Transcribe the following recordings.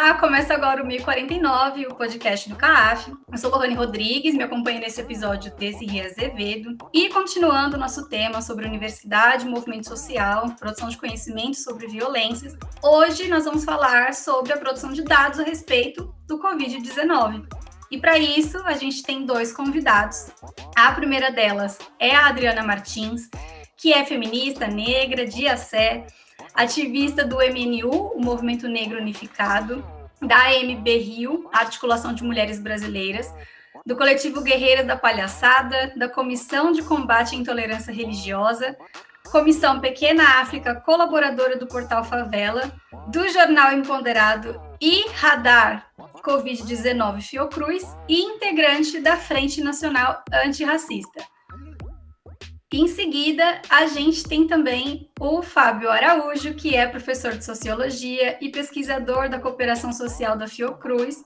Olá, começa agora o 1049, o podcast do CAAF. Eu sou Lohane Rodrigues, me acompanha nesse episódio Desirê Azevedo. E continuando o nosso tema sobre universidade, movimento social, produção de conhecimento sobre violências, hoje nós vamos falar sobre a produção de dados a respeito do Covid-19. E para isso, a gente tem dois convidados. A primeira delas é a Adriana Martins, que é feminista, negra, de Assé, ativista do MNU, o Movimento Negro Unificado, da AMB Rio, Articulação de Mulheres Brasileiras, do Coletivo Guerreiras da Palhaçada, da Comissão de Combate à Intolerância Religiosa, Comissão Pequena África, colaboradora do Portal Favela, do Jornal Empoderado e Radar Covid-19 Fiocruz e integrante da Frente Nacional Antirracista. Em seguida, a gente tem também o Fábio Araújo, que é professor de Sociologia e pesquisador da Cooperação Social da Fiocruz.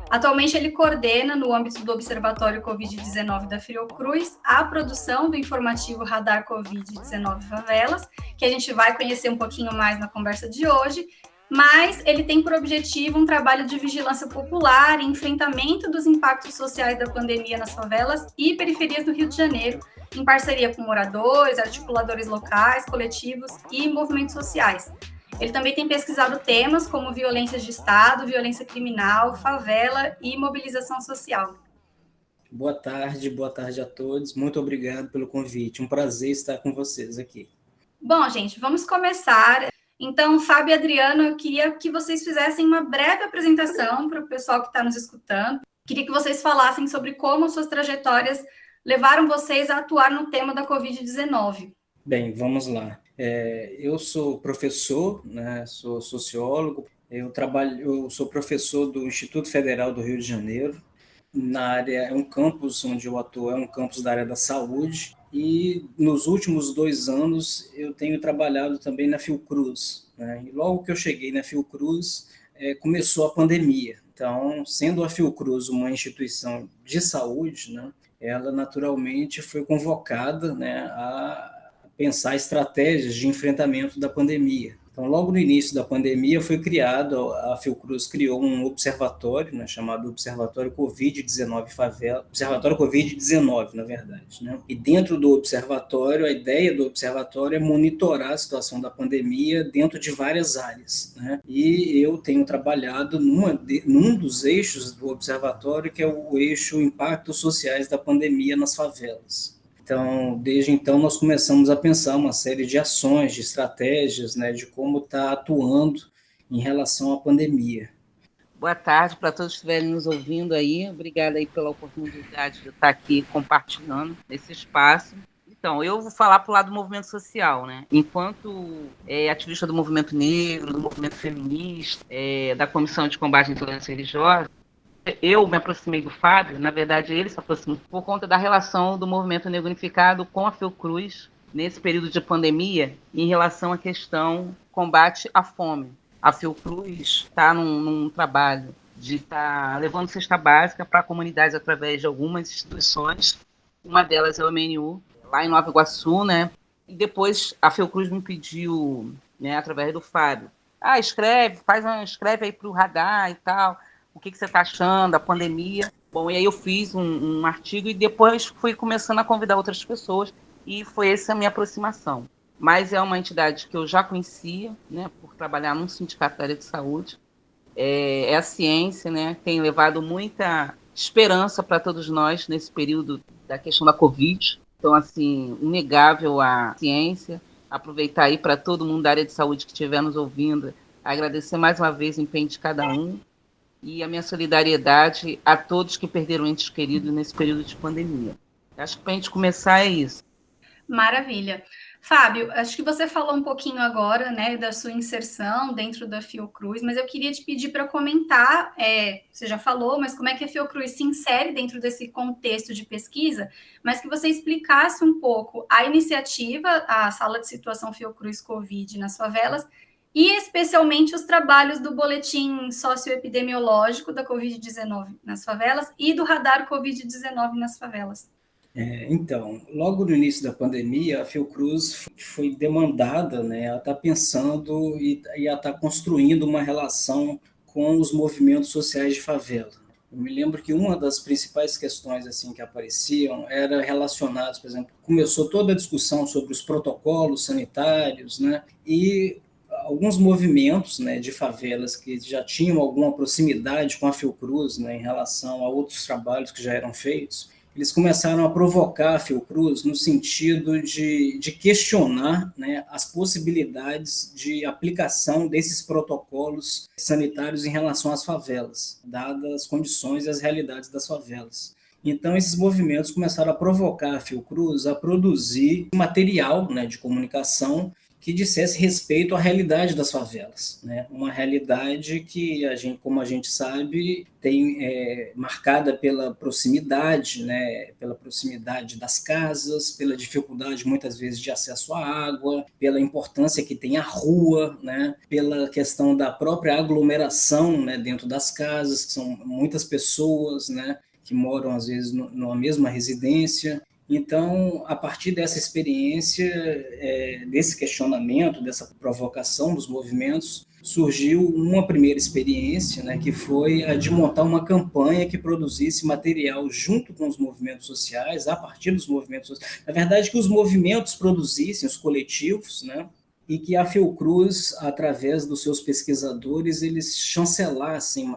Atualmente, ele coordena, no âmbito do Observatório Covid-19 da Fiocruz, a produção do informativo Radar Covid-19 Favelas, que a gente vai conhecer um pouquinho mais na conversa de hoje, mas ele tem por objetivo um trabalho de vigilância popular e enfrentamento dos impactos sociais da pandemia nas favelas e periferias do Rio de Janeiro, em parceria com moradores, articuladores locais, coletivos e movimentos sociais. Ele também tem pesquisado temas como violências de Estado, violência criminal, favela e mobilização social. Boa tarde a todos. Muito obrigado pelo convite. Um prazer estar com vocês aqui. Bom, gente, vamos começar. Então, Fábio e Adriano, eu queria que vocês fizessem uma breve apresentação para o pessoal que está nos escutando. Queria que vocês falassem sobre como suas trajetórias levaram vocês a atuar no tema da Covid-19. Bem, vamos lá. Eu sou professor, né, sou sociólogo, eu sou professor do Instituto Federal do Rio de Janeiro. Na área, é um campus onde eu atuo, é um campus da área da saúde, e nos últimos 2 anos eu tenho trabalhado também na Fiocruz, né? E logo que eu cheguei na Fiocruz, começou a pandemia. Então, sendo a Fiocruz uma instituição de saúde, né, ela naturalmente foi convocada, né, a pensar estratégias de enfrentamento da pandemia. Então, logo no início da pandemia foi criado, a Fiocruz criou um observatório, né, chamado Observatório Covid-19 Favela, Observatório Covid-19, na verdade, né? E dentro do observatório, a ideia do observatório é monitorar a situação da pandemia dentro de várias áreas, né? E eu tenho trabalhado num dos eixos do observatório, que é o eixo impactos sociais da pandemia nas favelas. Então, desde então, nós começamos a pensar uma série de ações, de estratégias, né, de como está atuando em relação à pandemia. Boa tarde para todos que estiverem nos ouvindo aí. Obrigada aí pela oportunidade de estar aqui compartilhando esse espaço. Então, eu vou falar para o lado do movimento social, né? Enquanto ativista do movimento negro, do movimento feminista, da Comissão de Combate à Intolerância Religiosa, eu me aproximei do Fábio, na verdade ele se aproximou por conta da relação do Movimento Negro Unificado com a Fiocruz nesse período de pandemia em relação à questão combate à fome. A Fiocruz está num trabalho de estar levando cesta básica para comunidades através de algumas instituições, uma delas é o MNU, lá em Nova Iguaçu, né? E depois a Fiocruz me pediu, né, através do Fábio, escreve aí para o Radar e tal, o que você está achando da pandemia. Bom, e aí eu fiz um artigo e depois fui começando a convidar outras pessoas e foi essa a minha aproximação. Mas é uma entidade que eu já conhecia, né, por trabalhar num sindicato da área de saúde. É a ciência, né, tem levado muita esperança para todos nós nesse período da questão da Covid. Então, assim, inegável a ciência. Aproveitar aí para todo mundo da área de saúde que estiver nos ouvindo, agradecer mais uma vez o empenho de cada um. E a minha solidariedade a todos que perderam entes queridos nesse período de pandemia. Acho que para a gente começar é isso. Maravilha. Fábio, acho que você falou um pouquinho agora, né, da sua inserção dentro da Fiocruz, mas eu queria te pedir para comentar, você já falou, mas como é que a Fiocruz se insere dentro desse contexto de pesquisa, mas que você explicasse um pouco a iniciativa, a Sala de Situação Fiocruz Covid nas favelas, e especialmente os trabalhos do boletim socioepidemiológico da Covid-19 nas favelas e do radar Covid-19 nas favelas. Então, logo no início da pandemia, a Fiocruz foi demandada, né, a estar pensando e a estar construindo uma relação com os movimentos sociais de favela. Eu me lembro que uma das principais questões assim que apareciam era relacionadas, por exemplo, começou toda a discussão sobre os protocolos sanitários, né? E alguns movimentos, né, de favelas que já tinham alguma proximidade com a Fiocruz, né, em relação a outros trabalhos que já eram feitos, eles começaram a provocar a Fiocruz no sentido de questionar, né, as possibilidades de aplicação desses protocolos sanitários em relação às favelas, dadas as condições e as realidades das favelas. Então, esses movimentos começaram a provocar a Fiocruz a produzir material, né, de comunicação que dissesse respeito à realidade das favelas, né? Uma realidade que como a gente sabe, tem marcada pela proximidade, né? Pela proximidade das casas, pela dificuldade muitas vezes de acesso à água, pela importância que tem a rua, né? Pela questão da própria aglomeração, né? Dentro das casas, que são muitas pessoas, né? Que moram às vezes numa mesma residência. Então, a partir dessa experiência, desse questionamento, dessa provocação dos movimentos, surgiu uma primeira experiência, né, que foi a de montar uma campanha que produzisse material junto com os movimentos sociais, a partir dos movimentos sociais. Na verdade, que os movimentos produzissem, os coletivos, né, e que a Fiocruz, através dos seus pesquisadores, eles chancelassem,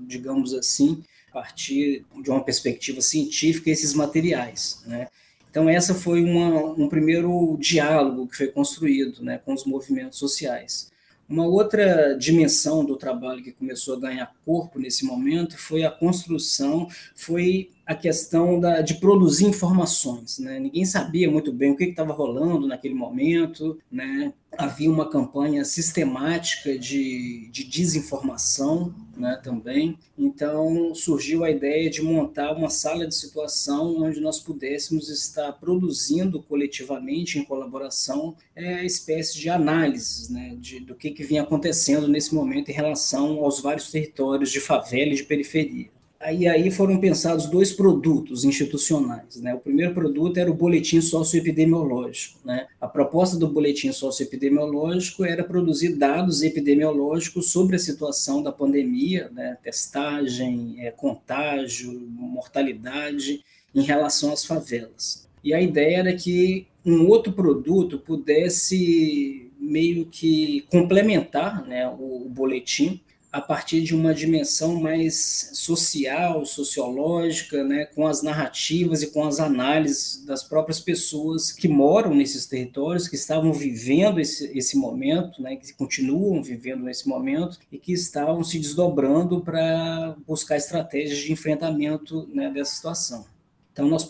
digamos assim, a partir de uma perspectiva científica, esses materiais, né? Então, essa foi um primeiro diálogo que foi construído, né, com os movimentos sociais. Uma outra dimensão do trabalho que começou a ganhar corpo nesse momento foi a construção, foi a questão de produzir informações, né? Ninguém sabia muito bem o que estava rolando naquele momento, né? Havia uma campanha sistemática de desinformação, né, também. Então, surgiu a ideia de montar uma sala de situação onde nós pudéssemos estar produzindo coletivamente, em colaboração, espécie de análises, né, do que vinha acontecendo nesse momento em relação aos vários territórios de favela e de periferia. Aí foram pensados 2 produtos institucionais, né? O primeiro produto era o boletim socioepidemiológico, né? A proposta do boletim socioepidemiológico era produzir dados epidemiológicos sobre a situação da pandemia, né? Testagem, contágio, mortalidade em relação às favelas. E a ideia era que um outro produto pudesse meio que complementar, né, o boletim, a partir de uma dimensão mais social, sociológica, né, com as narrativas e com as análises das próprias pessoas que moram nesses territórios, que estavam vivendo esse momento, né, que continuam vivendo nesse momento e que estavam se desdobrando para buscar estratégias de enfrentamento, né, dessa situação. Então, nós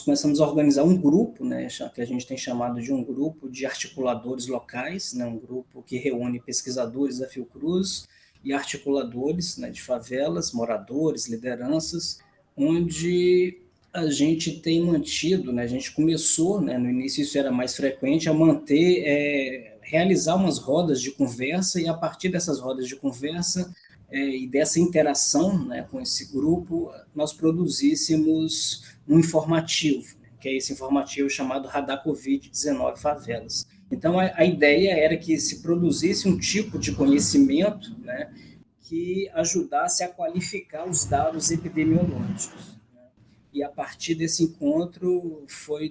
começamos a organizar um grupo, né, que a gente tem chamado de um grupo de articuladores locais, né, um grupo que reúne pesquisadores da Fiocruz e articuladores, né, de favelas, moradores, lideranças, onde a gente tem mantido, né, a gente começou, né, no início isso era mais frequente, a realizar umas rodas de conversa, e a partir dessas rodas de conversa e dessa interação, né, com esse grupo, nós produzíssemos um informativo, né, que é esse informativo chamado Radar Covid-19 Favelas. Então, a ideia era que se produzisse um tipo de conhecimento, né, que ajudasse a qualificar os dados epidemiológicos. E a partir desse encontro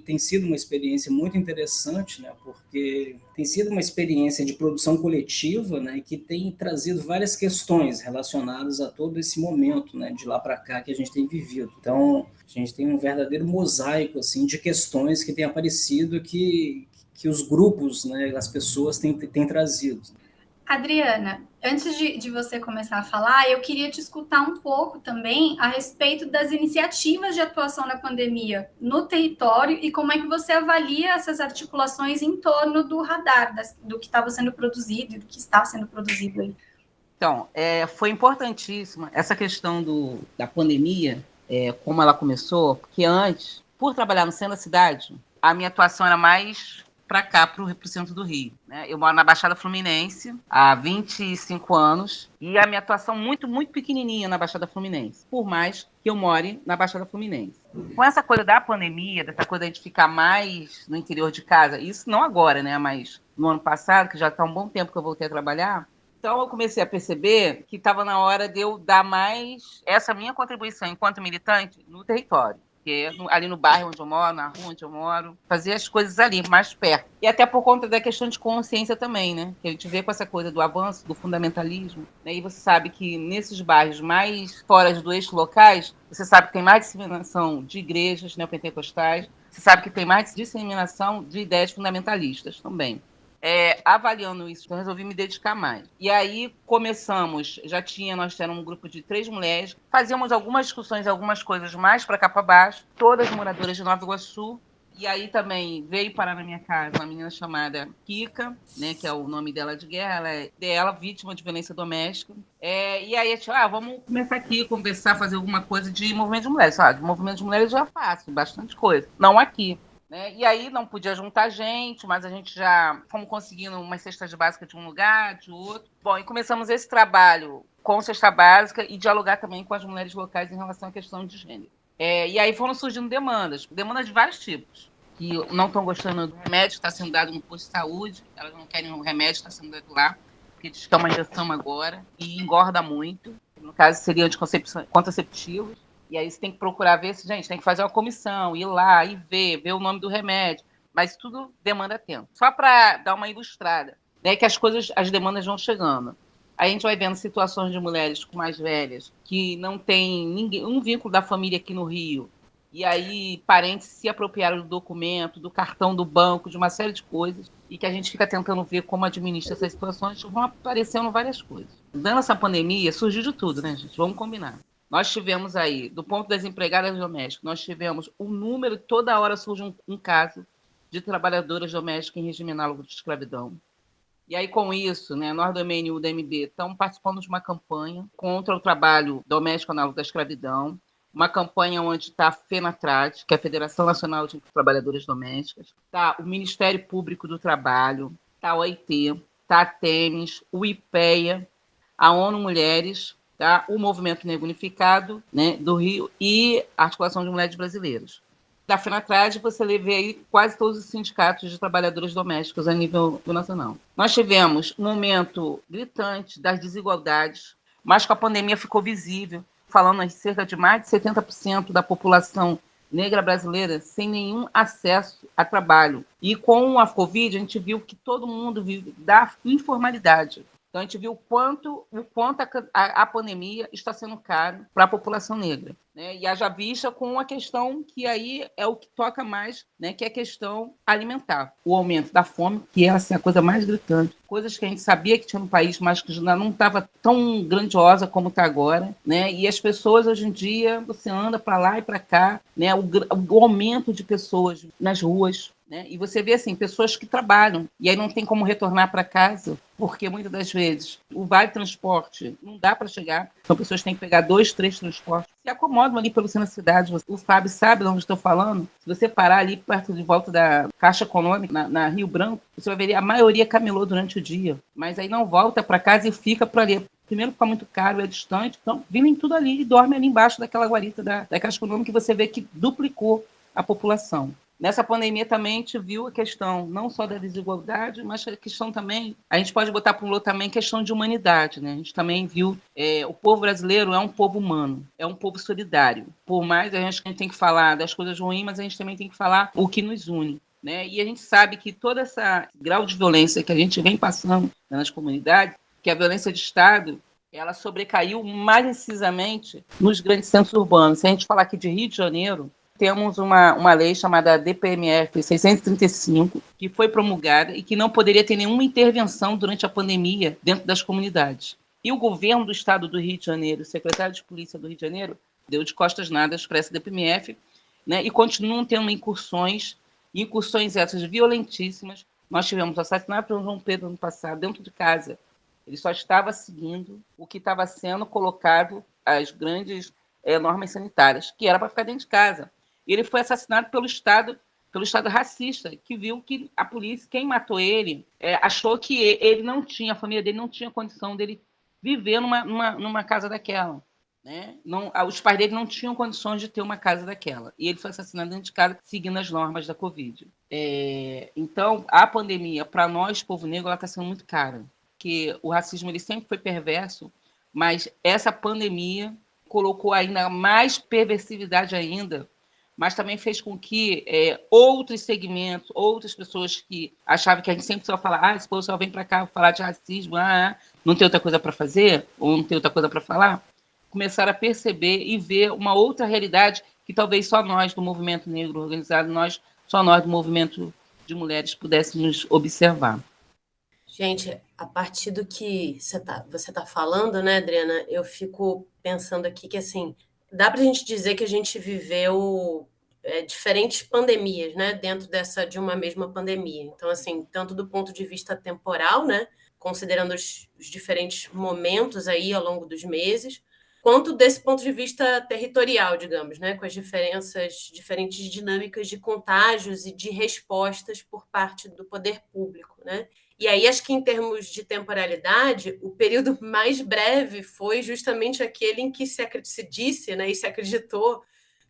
tem sido uma experiência muito interessante, né, porque tem sido uma experiência de produção coletiva, né, que tem trazido várias questões relacionadas a todo esse momento, né, de lá para cá que a gente tem vivido. Então, a gente tem um verdadeiro mosaico assim, de questões que têm aparecido que os grupos, né, as pessoas têm trazido. Adriana, antes de você começar a falar, eu queria te escutar um pouco também a respeito das iniciativas de atuação na pandemia no território e como é que você avalia essas articulações em torno do radar, do que estava sendo produzido e do que está sendo produzido aí. Então, foi importantíssima essa questão da pandemia, como ela começou, porque antes, por trabalhar no centro da cidade, a minha atuação era mais para cá, para o centro do Rio, né? Eu moro na Baixada Fluminense há 25 anos e a minha atuação muito, muito pequenininha na Baixada Fluminense, por mais que eu more na Baixada Fluminense. Com essa coisa da pandemia, dessa coisa de a gente ficar mais no interior de casa, isso não agora, né? Mas no ano passado, que já está um bom tempo que eu voltei a trabalhar, Então, eu comecei a perceber que estava na hora de eu dar mais essa minha contribuição enquanto militante no território. Porque ali no bairro onde eu moro, na rua onde eu moro, fazer as coisas ali, mais perto. E até por conta da questão de consciência também, né? Que a gente vê com essa coisa do avanço, do fundamentalismo. Né? E você sabe que nesses bairros mais fora do eixo locais, você sabe que tem mais disseminação de igrejas neopentecostais, você sabe que tem mais disseminação de ideias fundamentalistas também. Avaliando isso, eu resolvi me dedicar mais. E aí começamos, nós tínhamos um grupo de 3 mulheres, fazíamos algumas discussões, algumas coisas mais para cá para baixo, todas moradoras de Nova Iguaçu. E aí também veio parar na minha casa uma menina chamada Kika, né, que é o nome dela de guerra, ela é vítima de violência doméstica. E aí a gente, vamos começar aqui, conversar, fazer alguma coisa de movimento de mulheres. De movimento de mulheres eu já faço bastante coisa, não aqui. Né? E aí não podia juntar gente, mas a gente já fomos conseguindo umas cestas básicas de um lugar, de outro. Bom, e começamos esse trabalho com cesta básica e dialogar também com as mulheres locais em relação à questão de gênero. E aí foram surgindo demandas de vários tipos, que não estão gostando do remédio que está sendo dado no posto de saúde, elas não querem o remédio que está sendo dado lá, porque diz que é uma injeção agora e engorda muito. No caso, seriam de contraceptivos. E aí você tem que procurar ver se, gente, tem que fazer uma comissão, ir lá e ver o nome do remédio. Mas tudo demanda tempo. Só para dar uma ilustrada, né, que as demandas vão chegando. Aí a gente vai vendo situações de mulheres mais velhas que não tem um vínculo da família aqui no Rio. E aí parentes se apropriaram do documento, do cartão do banco, de uma série de coisas. E que a gente fica tentando ver como administra essas situações. Vão aparecendo várias coisas. Dando essa pandemia, surgiu de tudo, né, gente? Vamos combinar. Nós tivemos aí, do ponto das empregadas domésticas, nós tivemos um número, toda hora surge um caso de trabalhadoras domésticas em regime análogo de escravidão. E aí, com isso, né, nós do MN e o DMB estamos participando de uma campanha contra o trabalho doméstico análogo da escravidão, uma campanha onde está a FENATRAD, que é a Federação Nacional de Trabalhadoras Domésticas, está o Ministério Público do Trabalho, está o OIT, está a TEMES, o IPEA, a ONU Mulheres, tá? O Movimento Negro Unificado, né, do Rio e a Articulação de Mulheres Brasileiras. Da FENATRAD, você vê aí quase todos os sindicatos de trabalhadoras domésticas a nível nacional. Nós tivemos um momento gritante das desigualdades, mas com a pandemia ficou visível, falando de cerca de mais de 70% da população negra brasileira sem nenhum acesso a trabalho. E com a Covid, a gente viu que todo mundo vive da informalidade. Então, a gente viu o quanto a pandemia está sendo caro para a população negra. Né? E haja vista com a questão que aí é o que toca mais, né? Que é a questão alimentar. O aumento da fome, que é assim, a coisa mais gritante. Coisas que a gente sabia que tinha no país, mas que já não estava tão grandiosa como está agora. Né? E as pessoas, hoje em dia, você anda para lá e para cá, né? O aumento de pessoas nas ruas. Né? E você vê assim, pessoas que trabalham e aí não tem como retornar para casa, porque muitas das vezes o vale transporte não dá para chegar, então pessoas têm que pegar 2, 3 transportes, se acomodam ali pelo centro da cidade. O Fábio sabe de onde estou falando. Se você parar ali perto de volta da Caixa Econômica, na Rio Branco, você vai ver a maioria camelou durante o dia, mas aí não volta para casa e fica por ali. Primeiro fica muito caro, é distante, então vivem tudo ali e dormem ali embaixo daquela guarita da Caixa Econômica, que você vê que duplicou a população. Nessa pandemia também a gente viu a questão não só da desigualdade, mas a questão também, a gente pode botar para um lado também questão de humanidade. Né? A gente também viu, o povo brasileiro é um povo humano, é um povo solidário. Por mais a gente tem que falar das coisas ruins, mas a gente também tem que falar o que nos une. Né? E a gente sabe que todo esse grau de violência que a gente vem passando nas comunidades, que a violência de Estado, ela sobrecaiu mais incisamente nos grandes centros urbanos. Se a gente falar aqui de Rio de Janeiro, temos uma lei chamada DPMF 635, que foi promulgada e que não poderia ter nenhuma intervenção durante a pandemia dentro das comunidades. E o governo do estado do Rio de Janeiro, o secretário de polícia do Rio de Janeiro, deu de costas nadas para essa DPMF, né, e continuam tendo incursões essas violentíssimas. Nós tivemos o assassinato do João Pedro no passado, dentro de casa. Ele só estava seguindo o que estava sendo colocado, as grandes normas sanitárias, que era para ficar dentro de casa. Ele foi assassinado pelo Estado racista, que viu que a polícia, quem matou ele, achou que ele não tinha, a família dele não tinha condição dele viver numa casa daquela. Né? Não, os pais dele não tinham condições de ter uma casa daquela. E ele foi assassinado dentro de casa, seguindo as normas da Covid. Então, a pandemia, para nós, povo negro, ela está sendo muito cara. que o racismo ele sempre foi perverso, mas essa pandemia colocou ainda mais perversividade ainda, mas também fez com que outros segmentos, outras pessoas que achavam que a gente sempre só fala, esse povo só vem para cá falar de racismo, não tem outra coisa para fazer, ou não tem outra coisa para falar, começaram a perceber e ver uma outra realidade que talvez só nós do movimento negro organizado, só nós do movimento de mulheres pudéssemos observar. Gente, a partir do que você tá falando, né, Adriana, eu fico pensando aqui que, assim, dá para a gente dizer que a gente viveu diferentes pandemias, né, dentro de uma mesma pandemia. Então, assim, tanto do ponto de vista temporal, né, considerando os diferentes momentos aí ao longo dos meses, quanto desse ponto de vista territorial, digamos, né, com as diferentes dinâmicas de contágios e de respostas por parte do poder público, né? E aí, acho que em termos de temporalidade, o período mais breve foi justamente aquele em que se disse, né, e se acreditou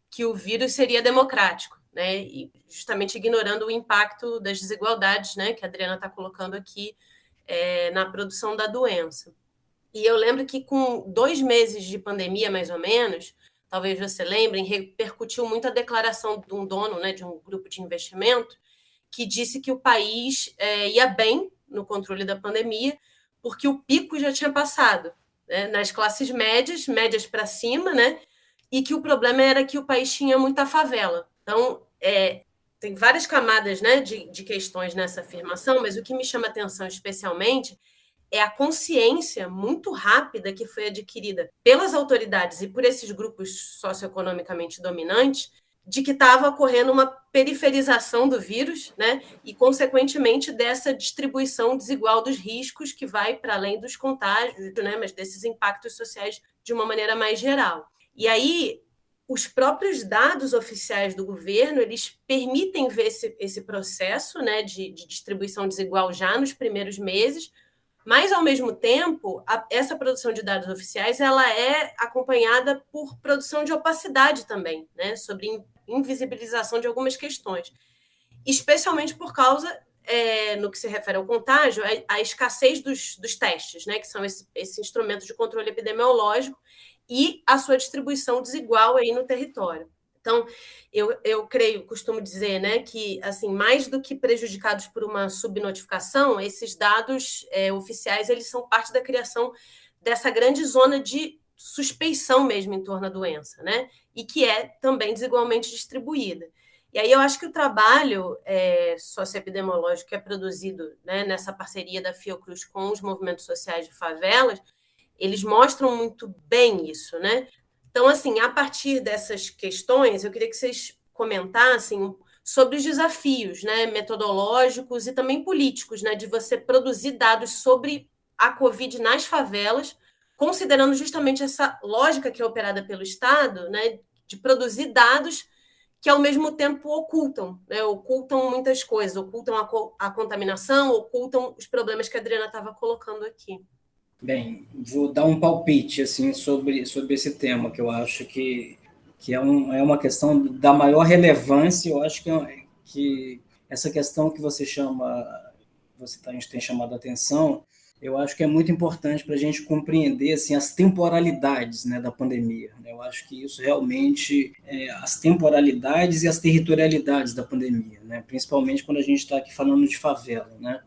que o vírus seria democrático, né, e justamente ignorando o impacto das desigualdades, né, que a Adriana está colocando aqui na produção da doença. E eu lembro que com 2 meses de pandemia, mais ou menos, talvez você lembrem, repercutiu muito a declaração de um dono, né, de um grupo de investimento, que disse que o país ia bem no controle da pandemia, porque o pico já tinha passado, né, nas classes médias para cima, né, e que o problema era que o país tinha muita favela. Então, tem várias camadas, né, de questões nessa afirmação, mas o que me chama atenção especialmente é a consciência muito rápida que foi adquirida pelas autoridades e por esses grupos socioeconomicamente dominantes de que estava ocorrendo uma periferização do vírus, né? E, consequentemente, dessa distribuição desigual dos riscos que vai para além dos contágios, né? Mas desses impactos sociais de uma maneira mais geral. E aí, os próprios dados oficiais do governo, eles permitem ver esse processo, né, de distribuição desigual já nos primeiros meses, mas, ao mesmo tempo, essa produção de dados oficiais ela é acompanhada por produção de opacidade também, né, sobre invisibilização de algumas questões, especialmente por causa, no que se refere ao contágio, a escassez dos testes, né, que são esse instrumento de controle epidemiológico, e a sua distribuição desigual aí no território. Então, eu costumo dizer, né, que assim, mais do que prejudicados por uma subnotificação, esses dados oficiais eles são parte da criação dessa grande zona de suspeição mesmo em torno da doença, né, e que é também desigualmente distribuída. E aí eu acho que o trabalho socioepidemiológico que é produzido, né, nessa parceria da Fiocruz com os movimentos sociais de favelas, eles mostram muito bem isso, né? Então, assim, a partir dessas questões, eu queria que vocês comentassem sobre os desafios, né, metodológicos e também políticos, né, de você produzir dados sobre a Covid nas favelas, considerando justamente essa lógica que é operada pelo Estado, né, de produzir dados que, ao mesmo tempo, ocultam muitas coisas, ocultam a contaminação, ocultam os problemas que a Adriana estava colocando aqui. Bem, vou dar um palpite assim, sobre esse tema, que eu acho que é uma questão da maior relevância. Eu acho que essa questão que você tem chamado a atenção, eu acho que é muito importante para a gente compreender assim, as temporalidades, né, da pandemia. Eu acho que isso realmente as temporalidades e as territorialidades da pandemia, né, principalmente quando a gente está aqui falando de favela, né?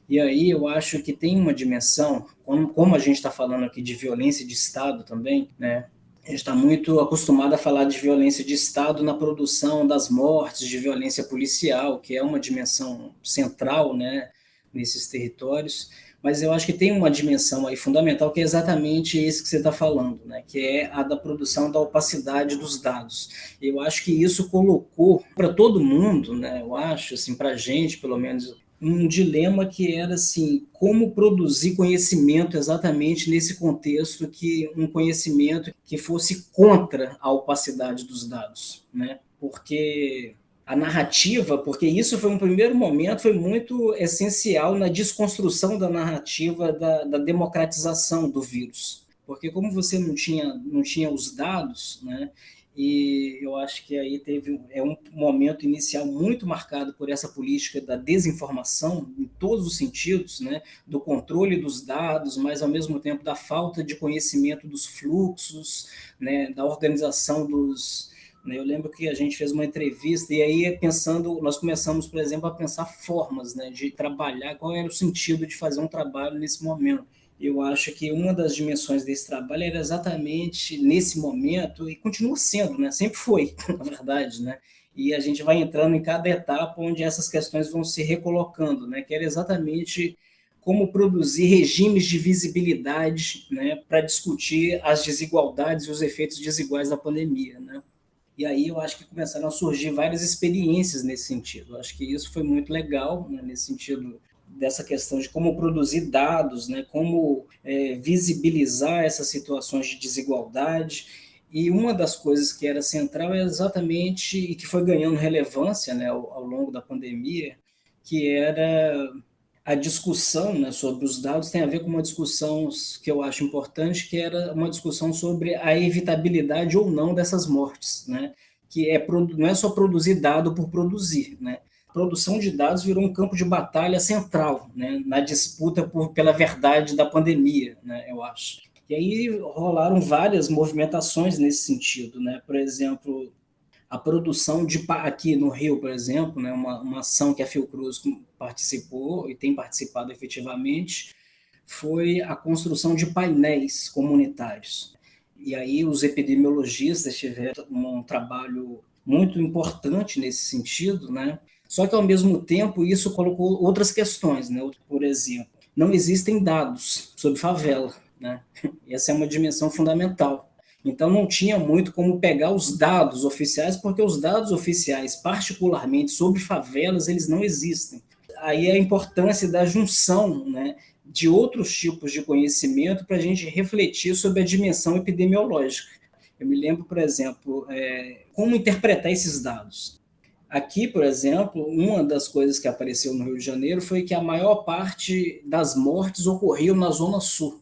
E aí eu acho que tem uma dimensão, como a gente está falando aqui de violência de Estado também, né? A gente está muito acostumado a falar de violência de Estado na produção das mortes, de violência policial, que é uma dimensão central, né, nesses territórios, mas eu acho que tem uma dimensão aí fundamental que é exatamente isso que você está falando, né, que é a da produção da opacidade dos dados. Eu acho que isso colocou para todo mundo, né, eu acho, assim, para a gente, pelo menos, um dilema que era assim, como produzir conhecimento exatamente nesse contexto, que um conhecimento que fosse contra a opacidade dos dados, né? Porque a narrativa, porque isso foi um primeiro momento, foi muito essencial na desconstrução da narrativa da democratização do vírus, porque como você não tinha os dados, né? e eu acho que aí um momento inicial muito marcado por essa política da desinformação, em todos os sentidos, né, do controle dos dados, mas ao mesmo tempo da falta de conhecimento dos fluxos, né, da organização dos... Eu lembro que a gente fez uma entrevista e aí nós começamos, por exemplo, a pensar formas, né, de trabalhar, qual era o sentido de fazer um trabalho nesse momento. Eu acho que uma das dimensões desse trabalho era exatamente nesse momento, e continua sendo, né? Sempre foi, na verdade, né? E a gente vai entrando em cada etapa onde essas questões vão se recolocando, né? Que era exatamente como produzir regimes de visibilidade, né? Para discutir as desigualdades e os efeitos desiguais da pandemia, né? E aí eu acho que começaram a surgir várias experiências nesse sentido. Eu acho que isso foi muito legal, né? Nesse sentido dessa questão de como produzir dados, né, como visibilizar essas situações de desigualdade. E uma das coisas que era central é exatamente, e que foi ganhando relevância, né, ao longo da pandemia, que era a discussão, né, sobre os dados, tem a ver com uma discussão que eu acho importante, que era uma discussão sobre a evitabilidade ou não dessas mortes, né, que não é só produzir dado por produzir, né. Produção de dados virou um campo de batalha central, né, na disputa pela verdade da pandemia, né, eu acho. E aí rolaram várias movimentações nesse sentido, né? Por exemplo, a produção aqui no Rio, por exemplo, né, uma ação que a Fiocruz participou e tem participado efetivamente, foi a construção de painéis comunitários. E aí os epidemiologistas tiveram um trabalho muito importante nesse sentido, né? Só que, ao mesmo tempo, isso colocou outras questões, né? Por exemplo, não existem dados sobre favela, né? Essa é uma dimensão fundamental. Então, não tinha muito como pegar os dados oficiais, porque os dados oficiais, particularmente sobre favelas, eles não existem. Aí a importância da junção, né, de outros tipos de conhecimento para a gente refletir sobre a dimensão epidemiológica. Eu me lembro, por exemplo, como interpretar esses dados. Aqui, por exemplo, uma das coisas que apareceu no Rio de Janeiro foi que a maior parte das mortes ocorreu na Zona Sul.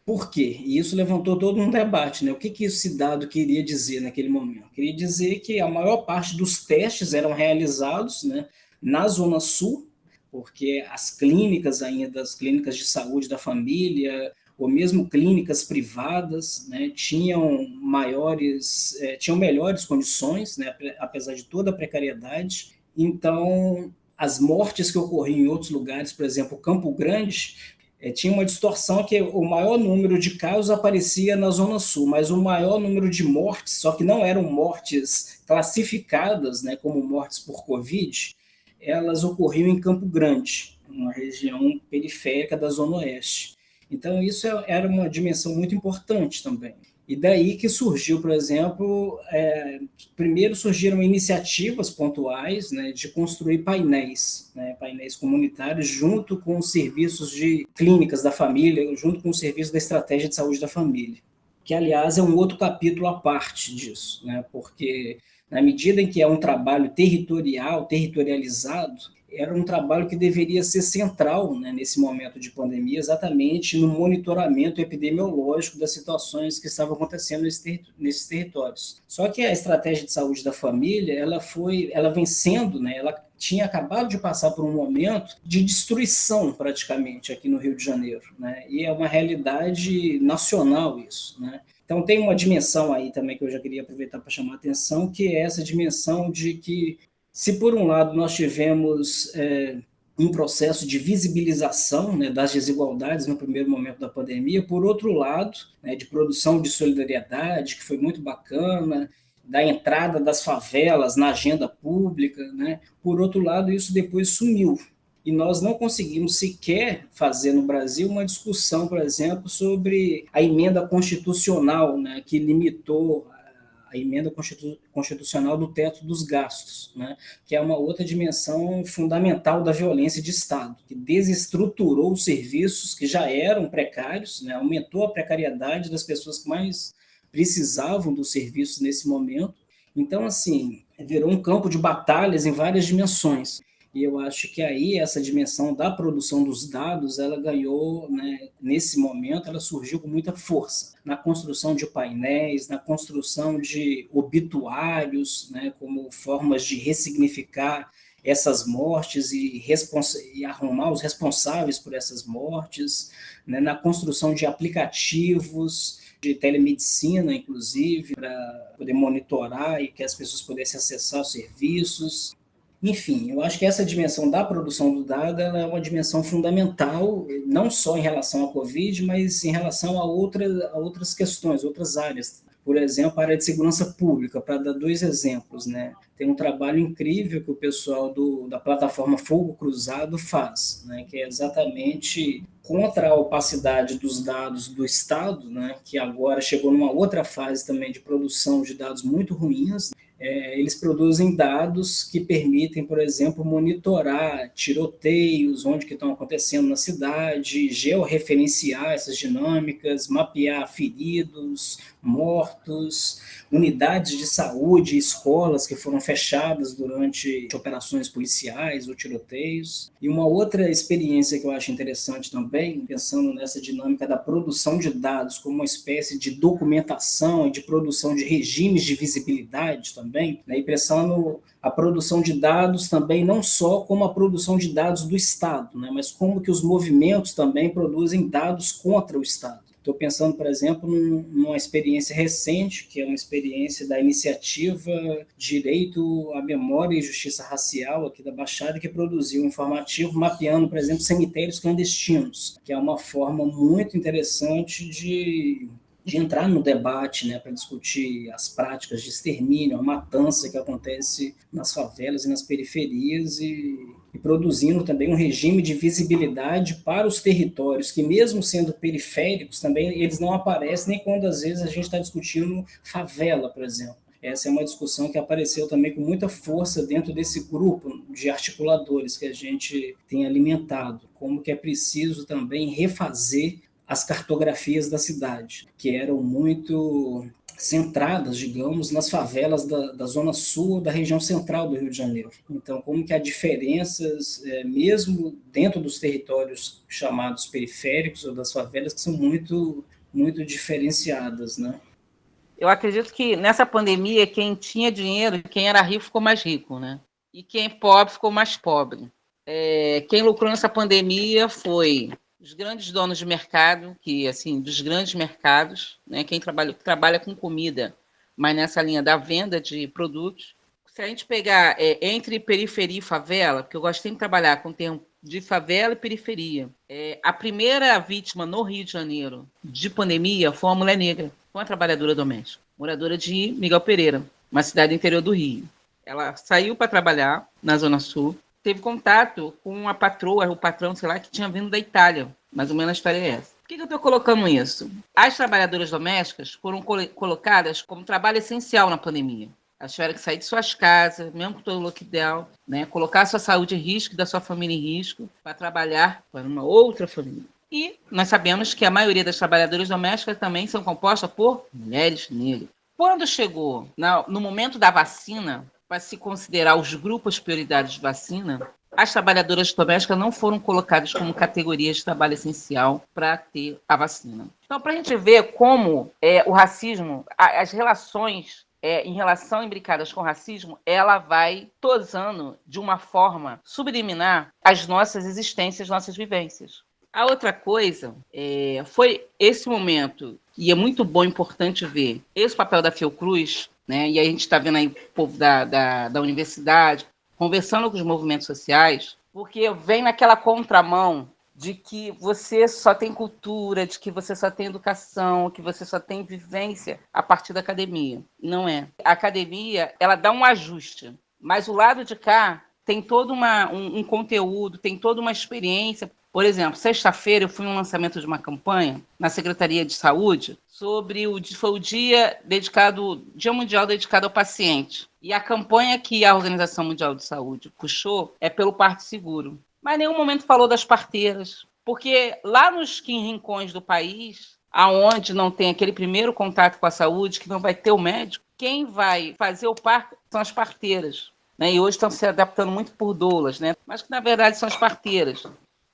Por quê? E isso levantou todo um debate, né? O que esse dado queria dizer naquele momento? Queria dizer que a maior parte dos testes eram realizados, né, na Zona Sul, porque as clínicas ainda, as clínicas de saúde da família, ou mesmo clínicas privadas, né, tinham melhores condições, né, apesar de toda a precariedade. Então, as mortes que ocorriam em outros lugares, por exemplo, Campo Grande, tinha uma distorção que o maior número de casos aparecia na Zona Sul, mas o maior número de mortes, só que não eram mortes classificadas, né, como mortes por Covid, elas ocorriam em Campo Grande, uma região periférica da Zona Oeste. Então, isso era uma dimensão muito importante também. E daí que surgiu, por exemplo, primeiro surgiram iniciativas pontuais, né, de construir painéis, né, painéis comunitários, junto com os serviços de clínicas da família, junto com o serviço da estratégia de saúde da família, que, aliás, é um outro capítulo à parte disso, né, porque, na medida em que é um trabalho territorializado, era um trabalho que deveria ser central, né, nesse momento de pandemia, exatamente no monitoramento epidemiológico das situações que estavam acontecendo nesses territórios. Só que a estratégia de saúde da família, ela vem sendo, né, ela tinha acabado de passar por um momento de destruição, praticamente, aqui no Rio de Janeiro, né, e é uma realidade nacional isso, né. Então, tem uma dimensão aí também que eu já queria aproveitar para chamar a atenção, que é essa dimensão de que, se por um lado nós tivemos um processo de visibilização, né, das desigualdades no primeiro momento da pandemia, por outro lado, né, de produção de solidariedade, que foi muito bacana, da entrada das favelas na agenda pública, né, por outro lado, isso depois sumiu. E nós não conseguimos sequer fazer no Brasil uma discussão, por exemplo, sobre a emenda constitucional, né, que limitou a emenda constitucional do teto dos gastos, né, que é uma outra dimensão fundamental da violência de Estado, que desestruturou os serviços que já eram precários, né, aumentou a precariedade das pessoas que mais precisavam dos serviços nesse momento. Então, assim, virou um campo de batalhas em várias dimensões. E eu acho que aí essa dimensão da produção dos dados, ela ganhou, né, nesse momento, ela surgiu com muita força na construção de painéis, na construção de obituários, né, como formas de ressignificar essas mortes e arrumar os responsáveis por essas mortes, né, na construção de aplicativos de telemedicina, inclusive, para poder monitorar e que as pessoas pudessem acessar os serviços. Enfim, eu acho que essa dimensão da produção do dado ela é uma dimensão fundamental, não só em relação à Covid, mas em relação a outras questões, outras áreas. Por exemplo, a área de segurança pública, para dar 2 exemplos, né? Tem um trabalho incrível que o pessoal da plataforma Fogo Cruzado faz, né? Que é exatamente contra a opacidade dos dados do Estado, né? Que agora chegou numa outra fase também de produção de dados muito ruins. Eles produzem dados que permitem, por exemplo, monitorar tiroteios, onde que estão acontecendo na cidade, georreferenciar essas dinâmicas, mapear feridos, mortos, unidades de saúde, escolas que foram fechadas durante operações policiais ou tiroteios. E uma outra experiência que eu acho interessante também, pensando nessa dinâmica da produção de dados como uma espécie de documentação e de produção de regimes de visibilidade também, né, e pensando a produção de dados também não só como a produção de dados do Estado, né, mas como que os movimentos também produzem dados contra o Estado. Estou pensando, por exemplo, numa experiência recente, que é uma experiência da iniciativa Direito à Memória e Justiça Racial aqui da Baixada, que produziu um informativo mapeando, por exemplo, cemitérios clandestinos, que é uma forma muito interessante de entrar no debate, né, para discutir as práticas de extermínio, a matança que acontece nas favelas e nas periferias e produzindo também um regime de visibilidade para os territórios, que mesmo sendo periféricos, também eles não aparecem nem quando às vezes a gente está discutindo favela, por exemplo. Essa é uma discussão que apareceu também com muita força dentro desse grupo de articuladores que a gente tem alimentado, como que é preciso também refazer as cartografias da cidade, que eram muito centradas, digamos, nas favelas da zona sul, da região central do Rio de Janeiro. Então, como que há diferenças, mesmo dentro dos territórios chamados periféricos ou das favelas, que são muito, muito diferenciadas, né? Eu acredito que nessa pandemia, quem tinha dinheiro, quem era rico ficou mais rico, né? E quem é pobre ficou mais pobre. Quem lucrou nessa pandemia foi os grandes donos de mercado, que assim, dos grandes mercados, né, quem trabalha com comida, mas nessa linha da venda de produtos. Se a gente pegar entre periferia e favela, porque eu gosto sempre de trabalhar com o termo de favela e periferia, a primeira vítima no Rio de Janeiro de pandemia foi uma mulher negra, uma trabalhadora doméstica, moradora de Miguel Pereira, uma cidade interior do Rio. Ela saiu para trabalhar na Zona Sul, teve contato com a patroa, o patrão, sei lá, que tinha vindo da Itália. Mais ou menos a história é essa. Por que eu estou colocando isso? As trabalhadoras domésticas foram colocadas como trabalho essencial na pandemia. Elas tiveram que sair de suas casas, mesmo com todo o lockdown, né? Colocar a sua saúde em risco e da sua família em risco para trabalhar para uma outra família. E nós sabemos que a maioria das trabalhadoras domésticas também são compostas por mulheres negras. Quando chegou no momento da vacina, para se considerar os grupos prioritários de vacina, as trabalhadoras domésticas não foram colocadas como categorias de trabalho essencial para ter a vacina. Então, para a gente ver como o racismo, as relações em relação imbricadas com o racismo, ela vai tosando de uma forma subliminar as nossas existências, nossas vivências. A outra coisa foi esse momento, e é muito bom, importante ver, esse papel da Fiocruz, né? E a gente está vendo aí o povo da universidade conversando com os movimentos sociais, porque vem naquela contramão de que você só tem cultura, de que você só tem educação, que você só tem vivência a partir da academia. Não é. A academia, ela dá um ajuste, mas o lado de cá tem todo um conteúdo, tem toda uma experiência. Por exemplo, sexta-feira eu fui num lançamento de uma campanha na Secretaria de Saúde foi o Dia Mundial dedicado ao paciente. E a campanha que a Organização Mundial de Saúde puxou é pelo Porto Seguro. Mas em nenhum momento falou das parteiras, porque lá nos rincões do país, aonde não tem aquele primeiro contato com a saúde, que não vai ter o médico, quem vai fazer o parto são as parteiras. né? E hoje estão se adaptando muito por doulas, né? Mas que na verdade são as parteiras.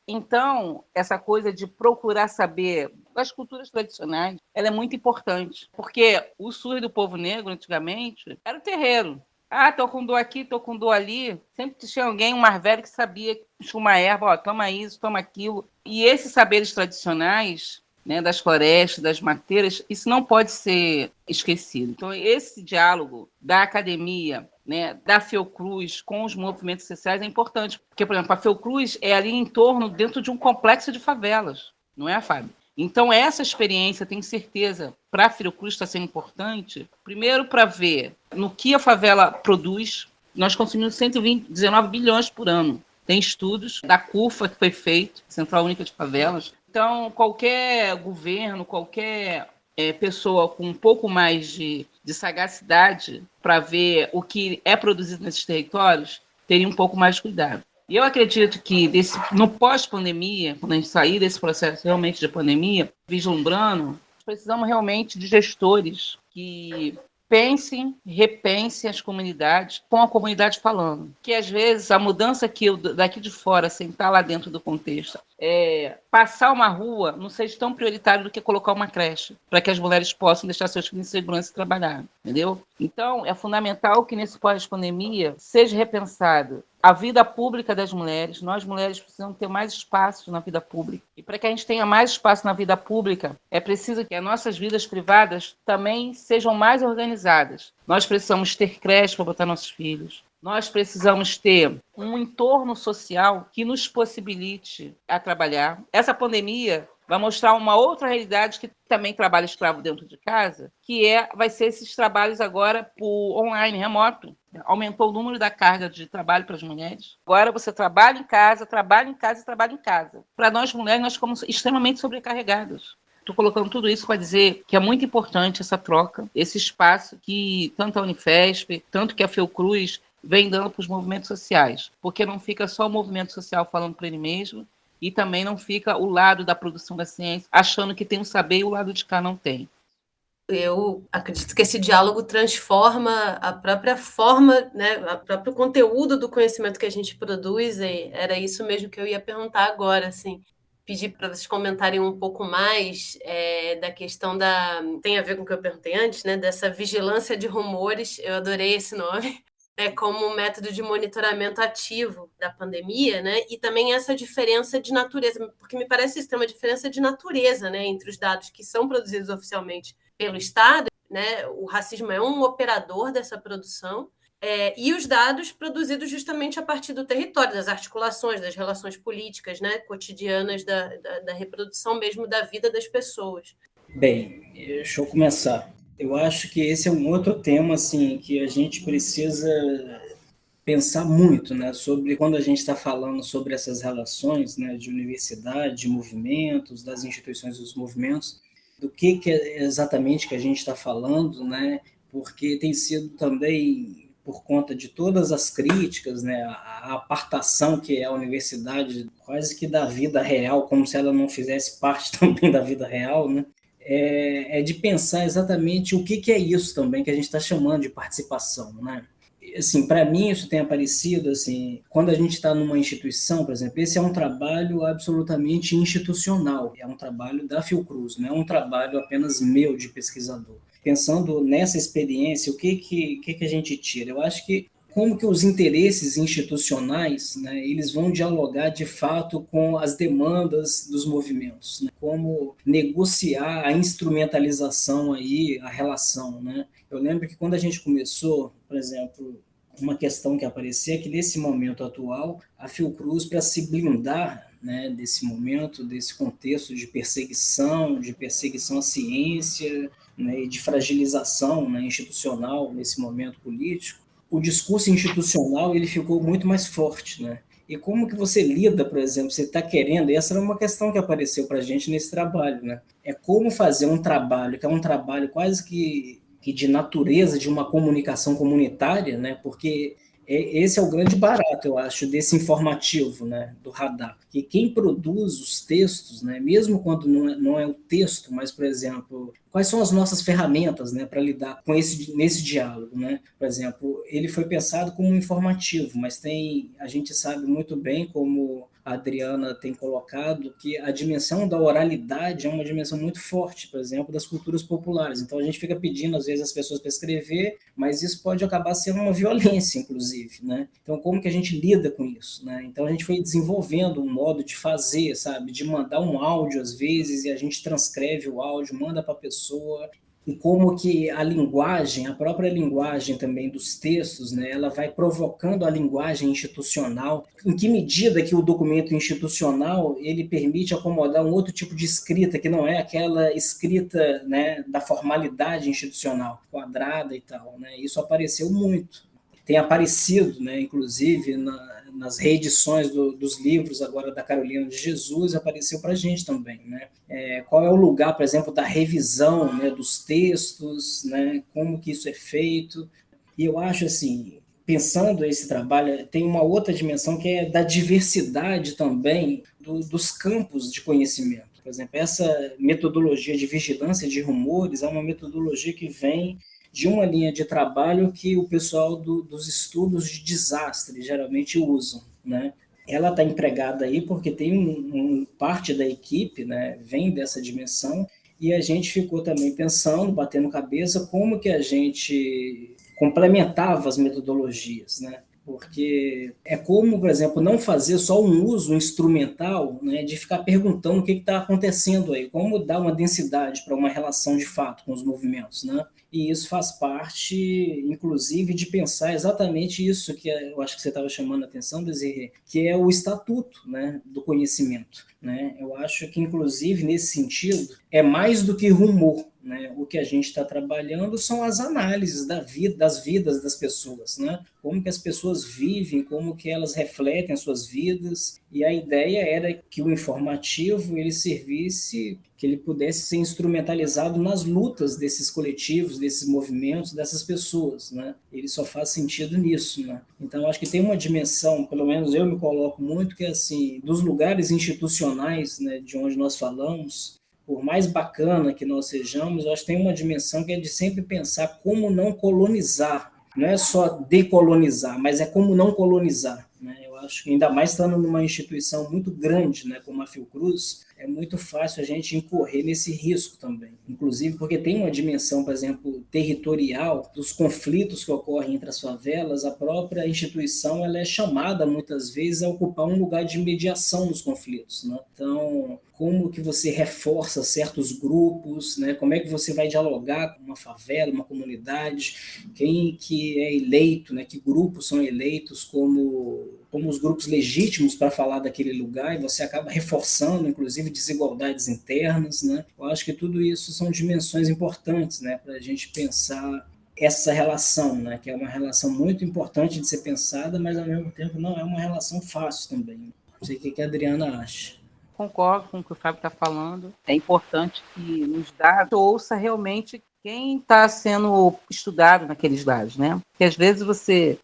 Então, essa coisa de procurar saber das culturas tradicionais, ela é muito importante, porque o SUS do povo negro, antigamente, era o terreiro. Ah, tô com dor aqui, tô com dor ali. Sempre tinha alguém, um mais velho, que sabia que uma erva, ó, toma isso, toma aquilo. E esses saberes tradicionais, né, das florestas, das mateiras, isso não pode ser esquecido. Então, esse diálogo da academia, né, da Fiocruz com os movimentos sociais é importante, porque, por exemplo, a Fiocruz é ali em torno, dentro de um complexo de favelas, não é, Fábio? Então, essa experiência, tenho certeza, para a Fiocruz está sendo importante, primeiro para ver no que a favela produz. Nós consumimos 119 bilhões por ano. Tem estudos da CUFA que foi feito, Central Única de Favelas. Então, qualquer governo, qualquer pessoa com um pouco mais de sagacidade para ver o que é produzido nesses territórios, teria um pouco mais de cuidado. E eu acredito que no pós-pandemia, quando a gente sair desse processo realmente de pandemia, vislumbrando, precisamos realmente de gestores que pensem, repensem as comunidades, com a comunidade falando. Que às vezes a mudança que eu daqui de fora, sem estar lá dentro do contexto, passar uma rua não seja tão prioritário do que colocar uma creche, para que as mulheres possam deixar seus filhos em segurança e trabalhar, entendeu? Então, é fundamental que nesse pós-pandemia seja repensado a vida pública das mulheres. Nós, mulheres, precisamos ter mais espaços na vida pública. E para que a gente tenha mais espaço na vida pública, é preciso que as nossas vidas privadas também sejam mais organizadas. Nós precisamos ter creche para botar nossos filhos. Nós precisamos ter um entorno social que nos possibilite a trabalhar. Essa pandemia vai mostrar uma outra realidade que também trabalha escravo dentro de casa, que vai ser esses trabalhos agora por online, remoto. Aumentou o número da carga de trabalho para as mulheres. Agora você trabalha em casa, trabalha em casa e trabalha em casa. Para nós mulheres, nós ficamos extremamente sobrecarregadas. Estou colocando tudo isso para dizer que é muito importante essa troca, esse espaço que tanto a Unifesp, tanto que a Fiocruz vem dando para os movimentos sociais, porque não fica só o movimento social falando para ele mesmo, e também não fica o lado da produção da ciência achando que tem um saber e o lado de cá não tem. Eu acredito que esse diálogo transforma a própria forma, né, o próprio conteúdo do conhecimento que a gente produz, e era isso mesmo que eu ia perguntar agora, assim, pedir para vocês comentarem um pouco mais da questão tem a ver com o que eu perguntei antes, né, dessa vigilância de rumores, eu adorei esse nome, como um método de monitoramento ativo da pandemia, né? E também essa diferença de natureza, porque me parece isso, tem uma diferença de natureza, né, entre os dados que são produzidos oficialmente pelo Estado, né? O racismo é um operador dessa produção, e os dados produzidos justamente a partir do território, das articulações, das relações políticas, né, cotidianas da reprodução mesmo da vida das pessoas. Bem, deixa eu começar. Eu acho que esse é um outro tema assim, que a gente precisa pensar muito, né, sobre quando a gente está falando sobre essas relações, né, de universidade, de movimentos, das instituições dos movimentos, do que é exatamente que a gente está falando, né, porque tem sido também, por conta de todas as críticas, né, a apartação que é a universidade quase que da vida real, como se ela não fizesse parte também da vida real, né, de pensar exatamente o que é isso também que a gente está chamando de participação, né? Assim, para mim isso tem aparecido assim, quando a gente está numa instituição, por exemplo, esse é um trabalho absolutamente institucional, é um trabalho da Fiocruz, não é um trabalho apenas meu de pesquisador. Pensando nessa experiência, o que a gente tira? Eu acho que como que os interesses institucionais, né, eles vão dialogar de fato com as demandas dos movimentos, né? Como negociar a instrumentalização aí, a relação, né? Eu lembro que quando a gente começou, por exemplo, uma questão que aparecia é que nesse momento atual, a Fiocruz, para se blindar, né, desse momento, desse contexto de perseguição à ciência, né, e de fragilização, né, institucional nesse momento político, o discurso institucional ele ficou muito mais forte, né? E como que você lida, por exemplo, você está querendo, e essa era uma questão que apareceu para a gente nesse trabalho, né? É como fazer um trabalho, que é um trabalho quase que de natureza de uma comunicação comunitária, né? Porque Esse é o grande barato, eu acho, desse informativo, né, do radar. Que quem produz os textos, né, mesmo quando não é o texto, mas, por exemplo, quais são as nossas ferramentas, né, para lidar com nesse diálogo, né? Por exemplo, ele foi pensado como um informativo, mas a gente sabe muito bem, como a Adriana tem colocado, que a dimensão da oralidade é uma dimensão muito forte, por exemplo, das culturas populares. Então a gente fica pedindo às vezes as pessoas para escrever, mas isso pode acabar sendo uma violência, inclusive, né? Então como que a gente lida com isso, né? Então a gente foi desenvolvendo um modo de fazer, sabe, de mandar um áudio às vezes e a gente transcreve o áudio, manda para a pessoa. E como que a linguagem, a própria linguagem também dos textos, né, ela vai provocando a linguagem institucional. Em que medida que o documento institucional ele permite acomodar um outro tipo de escrita, que não é aquela escrita, né, da formalidade institucional, quadrada e tal, né? Isso apareceu muito. Tem aparecido, né, inclusive, nas reedições dos livros agora da Carolina de Jesus, apareceu para a gente também, né? Qual é o lugar, por exemplo, da revisão, né, dos textos, né, como que isso é feito. E eu acho assim, pensando esse trabalho, tem uma outra dimensão que é da diversidade também dos campos de conhecimento. Por exemplo, essa metodologia de vigilância de rumores é uma metodologia que vem de uma linha de trabalho que o pessoal dos estudos de desastre geralmente usam, né? Ela está empregada aí porque tem parte da equipe, né, vem dessa dimensão, e a gente ficou também pensando, batendo cabeça, como que a gente complementava as metodologias, né? Porque é como, por exemplo, não fazer só um uso instrumental, né, de ficar perguntando o que está acontecendo aí, como dar uma densidade para uma relação de fato com os movimentos, né? E isso faz parte, inclusive, de pensar exatamente isso que eu acho que você estava chamando a atenção, Desirê, que é o estatuto, né, do conhecimento, né? Eu acho que, inclusive, nesse sentido, é mais do que rumor, né? O que a gente está trabalhando são as análises das vidas das pessoas, né? Como que as pessoas vivem, como que elas refletem as suas vidas, e a ideia era que o informativo ele servisse, que ele pudesse ser instrumentalizado nas lutas desses coletivos, desses movimentos, dessas pessoas, né? Ele só faz sentido nisso, né? Então, acho que tem uma dimensão, pelo menos eu me coloco muito, que é assim, dos lugares institucionais, né, de onde nós falamos, por mais bacana que nós sejamos, eu acho que tem uma dimensão que é de sempre pensar como não colonizar. Não é só decolonizar, mas é como não colonizar, né? Eu acho que ainda mais estando numa instituição muito grande, né, como a Fiocruz, é muito fácil a gente incorrer nesse risco também. Inclusive porque tem uma dimensão, por exemplo, territorial dos conflitos que ocorrem entre as favelas, a própria instituição ela é chamada muitas vezes a ocupar um lugar de mediação nos conflitos, né? Então, como que você reforça certos grupos, né? Como é que você vai dialogar com uma favela, uma comunidade, quem que é eleito, né? Que grupos são eleitos como os grupos legítimos para falar daquele lugar, e você acaba reforçando, inclusive, desigualdades internas, né? Eu acho que tudo isso são dimensões importantes, né, para a gente pensar essa relação, né, que é uma relação muito importante de ser pensada, mas, ao mesmo tempo, não é uma relação fácil também. Não sei o que a Adriana acha. Concordo com o que o Fábio está falando. É importante que nos dados ouça realmente quem está sendo estudado naqueles dados, né? Porque às vezes você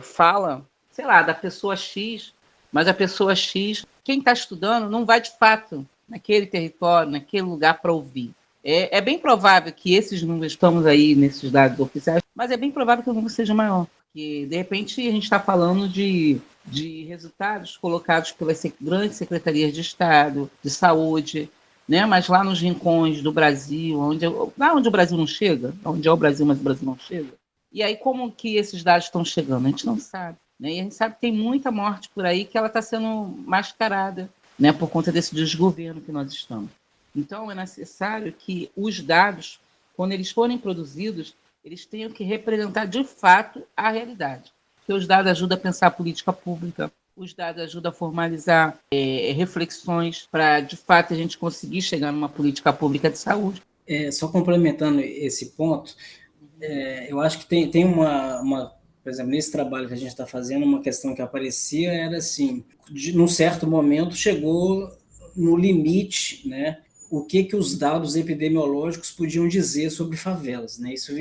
fala, sei lá, da pessoa X, mas a pessoa X, quem está estudando não vai de fato naquele território, naquele lugar para ouvir. É bem provável que esses números, estamos aí nesses dados oficiais, mas é bem provável que o número seja maior. Porque, de repente, a gente está falando de resultados colocados pelas grandes secretarias de Estado, de saúde, né? Mas lá nos rincões do Brasil, lá onde o Brasil não chega, onde é o Brasil, mas o Brasil não chega. E aí, como que esses dados estão chegando? A gente não sabe, né? E a gente sabe que tem muita morte por aí que ela está sendo mascarada, né? Por conta desse desgoverno que nós estamos. Então, é necessário que os dados, quando eles forem produzidos, eles tenham que representar, de fato, a realidade. Porque os dados ajudam a pensar a política pública, os dados ajudam a formalizar reflexões para, de fato, a gente conseguir chegar numa política pública de saúde. Só complementando esse ponto, eu acho que tem uma, por exemplo, nesse trabalho que a gente está fazendo, uma questão que aparecia era assim, num certo momento chegou no limite, né, o que os dados epidemiológicos podiam dizer sobre favelas, né? Isso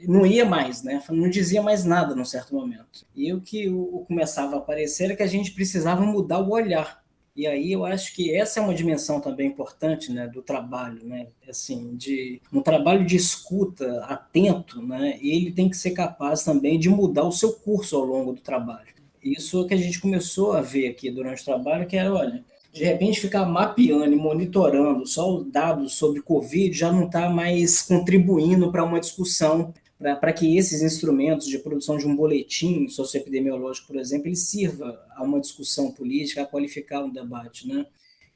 não ia mais, né? Não dizia mais nada num certo momento. E o que começava a aparecer era que a gente precisava mudar o olhar. E aí eu acho que essa é uma dimensão também importante, né, do trabalho, né, assim, de um trabalho de escuta atento, né, ele tem que ser capaz também de mudar o seu curso ao longo do trabalho. Isso que a gente começou a ver aqui durante o trabalho, que era, olha, de repente ficar mapeando e monitorando só os dados sobre Covid já não está mais contribuindo para uma discussão, para que esses instrumentos de produção de um boletim socioepidemiológico, por exemplo, ele sirva a uma discussão política, a qualificar um debate, né?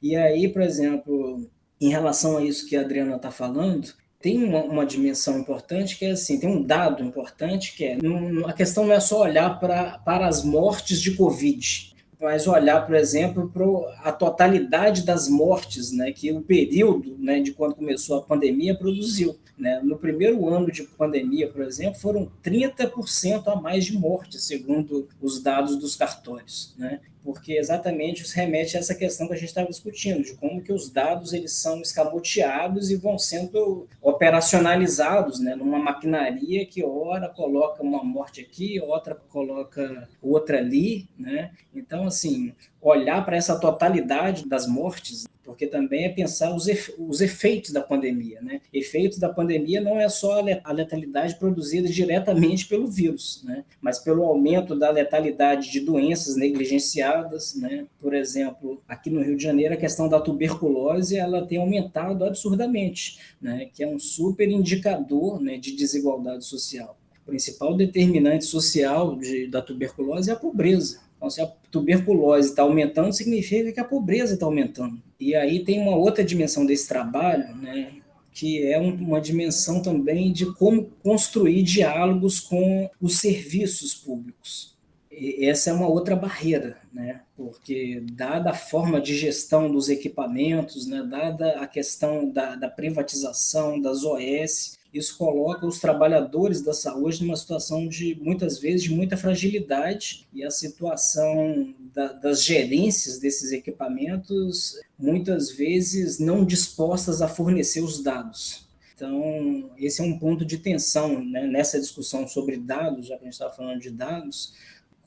E aí, por exemplo, em relação a isso que a Adriana está falando, tem uma dimensão importante que é assim, tem um dado importante que é, a questão não é só olhar para as mortes de Covid, mas olhar, por exemplo, para a totalidade das mortes, né, que o período, né, de quando começou a pandemia produziu. Né? No primeiro ano de pandemia, por exemplo, foram 30% a mais de mortes, segundo os dados dos cartórios, né? Porque exatamente isso remete a essa questão que a gente estava discutindo, de como que os dados eles são escamoteados e vão sendo operacionalizados, né, numa maquinaria que ora coloca uma morte aqui, outra coloca outra ali, né? Então, assim, olhar para essa totalidade das mortes, porque também é pensar os efeitos da pandemia, né? Efeitos da pandemia não é só a letalidade produzida diretamente pelo vírus, né? Mas pelo aumento da letalidade de doenças negligenciadas, né? Por exemplo, aqui no Rio de Janeiro, a questão da tuberculose ela tem aumentado absurdamente, né? Que é um super indicador, né, de desigualdade social. O principal determinante social da tuberculose é a pobreza. Então, se a tuberculose está aumentando, significa que a pobreza está aumentando. E aí tem uma outra dimensão desse trabalho, né, que é uma dimensão também de como construir diálogos com os serviços públicos. E essa é uma outra barreira, né, porque dada a forma de gestão dos equipamentos, né, dada a questão da privatização das OS, isso coloca os trabalhadores da saúde numa situação de, muitas vezes, de muita fragilidade, e a situação das gerências desses equipamentos, muitas vezes, não dispostas a fornecer os dados. Então, esse é um ponto de tensão, né, nessa discussão sobre dados, já que a gente estava falando de dados,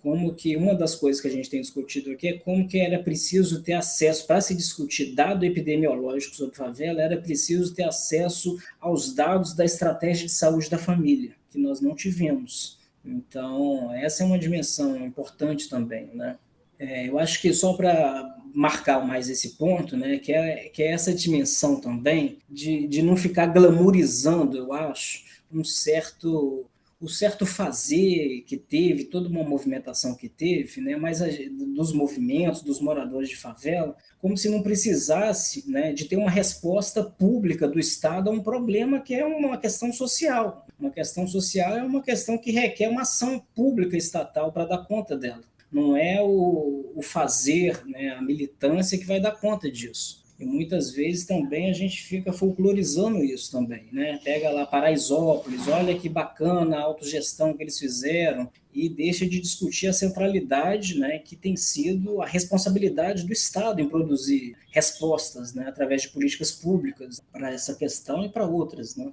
como que uma das coisas que a gente tem discutido aqui é como que era preciso ter acesso, para se discutir dado epidemiológico sobre favela, era preciso ter acesso aos dados da estratégia de saúde da família, que nós não tivemos. Então, essa é uma dimensão importante também, né? Eu acho que só para marcar mais esse ponto, né, que é essa dimensão também de não ficar glamourizando, eu acho, o certo fazer que teve, toda uma movimentação que teve, né, mas dos movimentos, dos moradores de favela, como se não precisasse, né, de ter uma resposta pública do Estado a um problema que é uma questão social. Uma questão social é uma questão que requer uma ação pública estatal para dar conta dela. Não é o fazer, né, a militância que vai dar conta disso. E muitas vezes também a gente fica folclorizando isso também, né? Pega lá Paraisópolis, olha que bacana a autogestão que eles fizeram, e deixa de discutir a centralidade, né, que tem sido a responsabilidade do Estado em produzir respostas, né, através de políticas públicas para essa questão e para outras, né?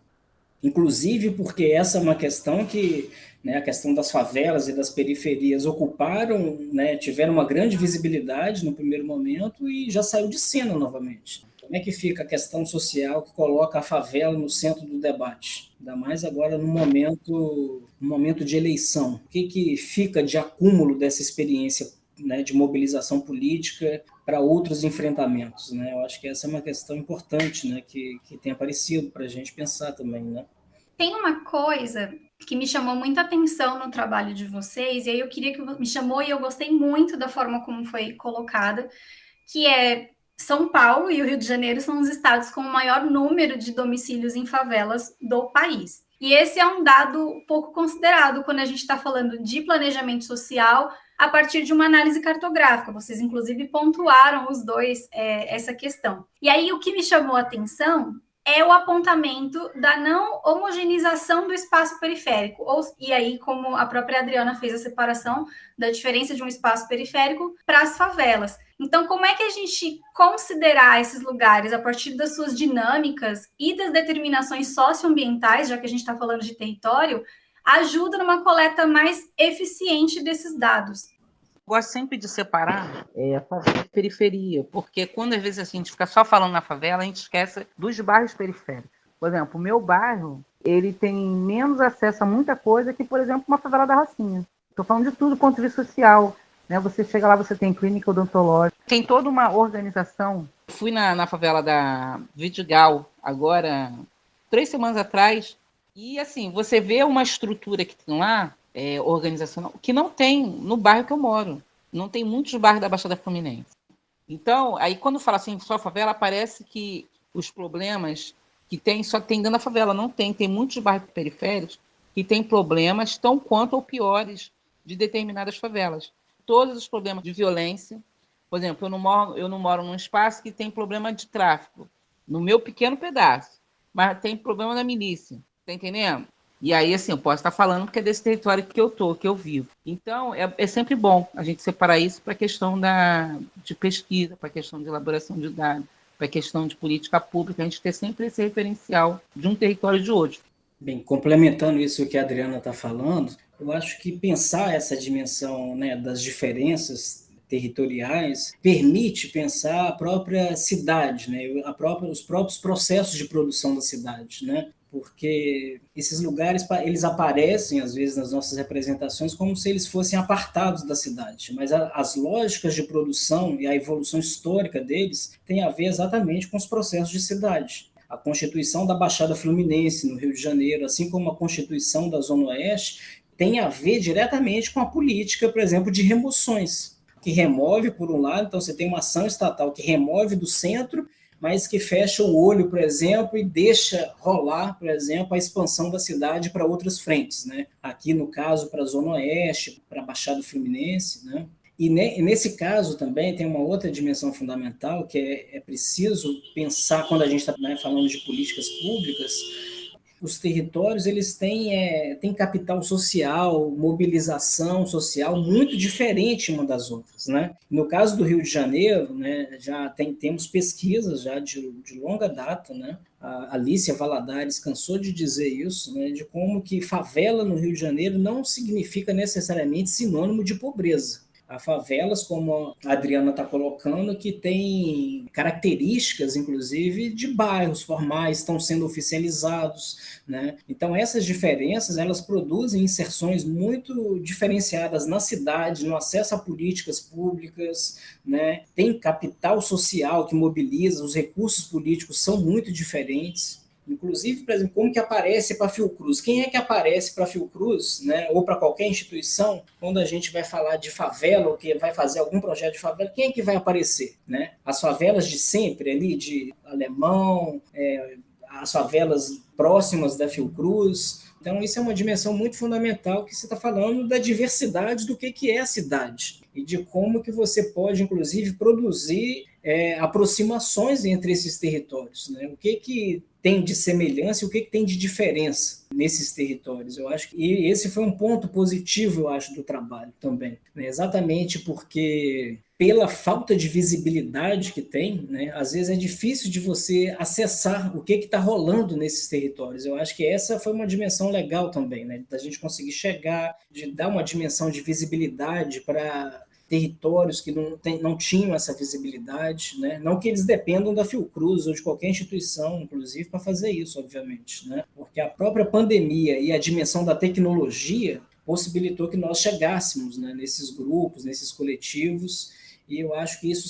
Inclusive porque essa é uma questão que, né, a questão das favelas e das periferias ocuparam, né, tiveram uma grande visibilidade no primeiro momento e já saiu de cena novamente. Como é que fica a questão social que coloca a favela no centro do debate? Ainda mais agora no momento de eleição. O que fica de acúmulo dessa experiência, né, de mobilização política para outros enfrentamentos, né? Eu acho que essa é uma questão importante, né, que tem aparecido para a gente pensar também, né? Tem uma coisa que me chamou muita atenção no trabalho de vocês, e aí eu queria que me chamou e eu gostei muito da forma como foi colocada, que é São Paulo e o Rio de Janeiro são os estados com o maior número de domicílios em favelas do país. E esse é um dado pouco considerado quando a gente está falando de planejamento social a partir de uma análise cartográfica. Vocês, inclusive, pontuaram os dois essa questão. E aí, o que me chamou a atenção é o apontamento da não homogeneização do espaço periférico. E aí, como a própria Adriana fez a separação da diferença de um espaço periférico para as favelas. Então, como é que a gente considerar esses lugares a partir das suas dinâmicas e das determinações socioambientais, já que a gente está falando de território, ajuda numa coleta mais eficiente desses dados? Gosto sempre de separar a favela e periferia, porque quando às vezes a gente fica só falando na favela, a gente esquece dos bairros periféricos. Por exemplo, o meu bairro, ele tem menos acesso a muita coisa que, por exemplo, uma favela da Rocinha. Estou falando de tudo, ponto de vista social. Né? Você chega lá, você tem clínica odontológica, tem toda uma organização. Fui na favela da Vidigal, agora, 3 semanas atrás, e assim, você vê uma estrutura que tem lá, organizacional, que não tem no bairro que eu moro. Não tem muitos bairros da Baixada Fluminense. Então, aí quando fala assim, só favela, parece que os problemas que tem só tem dentro da favela. Não tem. Tem muitos bairros periféricos que têm problemas tão quanto ou piores de determinadas favelas. Todos os problemas de violência. Por exemplo, eu não moro num espaço que tem problema de tráfico, no meu pequeno pedaço, mas tem problema da milícia. Tá entendendo? E aí, assim, eu posso estar falando que é desse território que eu vivo. Então, é sempre bom a gente separar isso para a questão de pesquisa, para a questão de elaboração de dados, para a questão de política pública, a gente ter sempre esse referencial de um território e de outro. Bem, complementando isso que a Adriana está falando, eu acho que pensar essa dimensão, né, das diferenças territoriais permite pensar a própria cidade, né, os próprios processos de produção da cidade, né? Porque esses lugares eles aparecem, às vezes, nas nossas representações como se eles fossem apartados da cidade, mas as lógicas de produção e a evolução histórica deles têm a ver exatamente com os processos de cidade. A Constituição da Baixada Fluminense, no Rio de Janeiro, assim como a Constituição da Zona Oeste, tem a ver diretamente com a política, por exemplo, de remoções, que remove, por um lado, então você tem uma ação estatal que remove do centro, mas que fecha o olho, por exemplo, e deixa rolar, por exemplo, a expansão da cidade para outras frentes, né? Aqui, no caso, para a Zona Oeste, para a Baixada Fluminense, né? E nesse caso também tem uma outra dimensão fundamental, que é preciso pensar, quando a gente está, né, falando de políticas públicas, os territórios eles têm capital social, mobilização social muito diferente uma das outras, né? No caso do Rio de Janeiro, né, já temos pesquisas já de longa data, né? A Alicia Valadares cansou de dizer isso, né, de como que favela no Rio de Janeiro não significa necessariamente sinônimo de pobreza. Há favelas, como a Adriana está colocando, que tem características, inclusive, de bairros formais, estão sendo oficializados, né? Então, essas diferenças, elas produzem inserções muito diferenciadas na cidade, no acesso a políticas públicas, né? Tem capital social que mobiliza, os recursos políticos são muito diferentes. Inclusive, por exemplo, como que aparece para a Fiocruz? Quem é que aparece para a Fiocruz, né, ou para qualquer instituição, quando a gente vai falar de favela, ou que vai fazer algum projeto de favela, quem é que vai aparecer? Né? As favelas de sempre, ali, de Alemão, as favelas próximas da Fiocruz. Então, isso é uma dimensão muito fundamental, que você está falando da diversidade do que é a cidade e de como que você pode, inclusive, produzir aproximações entre esses territórios. Né? O que tem de semelhança e o que tem de diferença nesses territórios. Eu acho que esse foi um ponto positivo, eu acho, do trabalho também. Né? Exatamente porque, pela falta de visibilidade que tem, né, às vezes é difícil de você acessar o que está rolando nesses territórios. Eu acho que essa foi uma dimensão legal também, né, da gente conseguir chegar, de dar uma dimensão de visibilidade para territórios que não tinham essa visibilidade, né? Não que eles dependam da Fiocruz ou de qualquer instituição, inclusive, para fazer isso, obviamente, né? Porque a própria pandemia e a dimensão da tecnologia possibilitou que nós chegássemos, né, nesses grupos, nesses coletivos, e eu acho que isso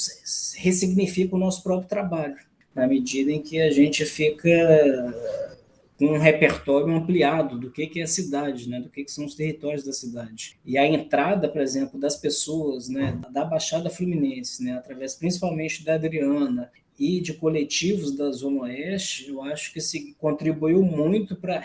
ressignifica o nosso próprio trabalho, na medida em que a gente fica com um repertório ampliado do que é a cidade, né, do que são os territórios da cidade. E a entrada, por exemplo, das pessoas, né, da Baixada Fluminense, né, através principalmente da Adriana e de coletivos da Zona Oeste, eu acho que se contribuiu muito para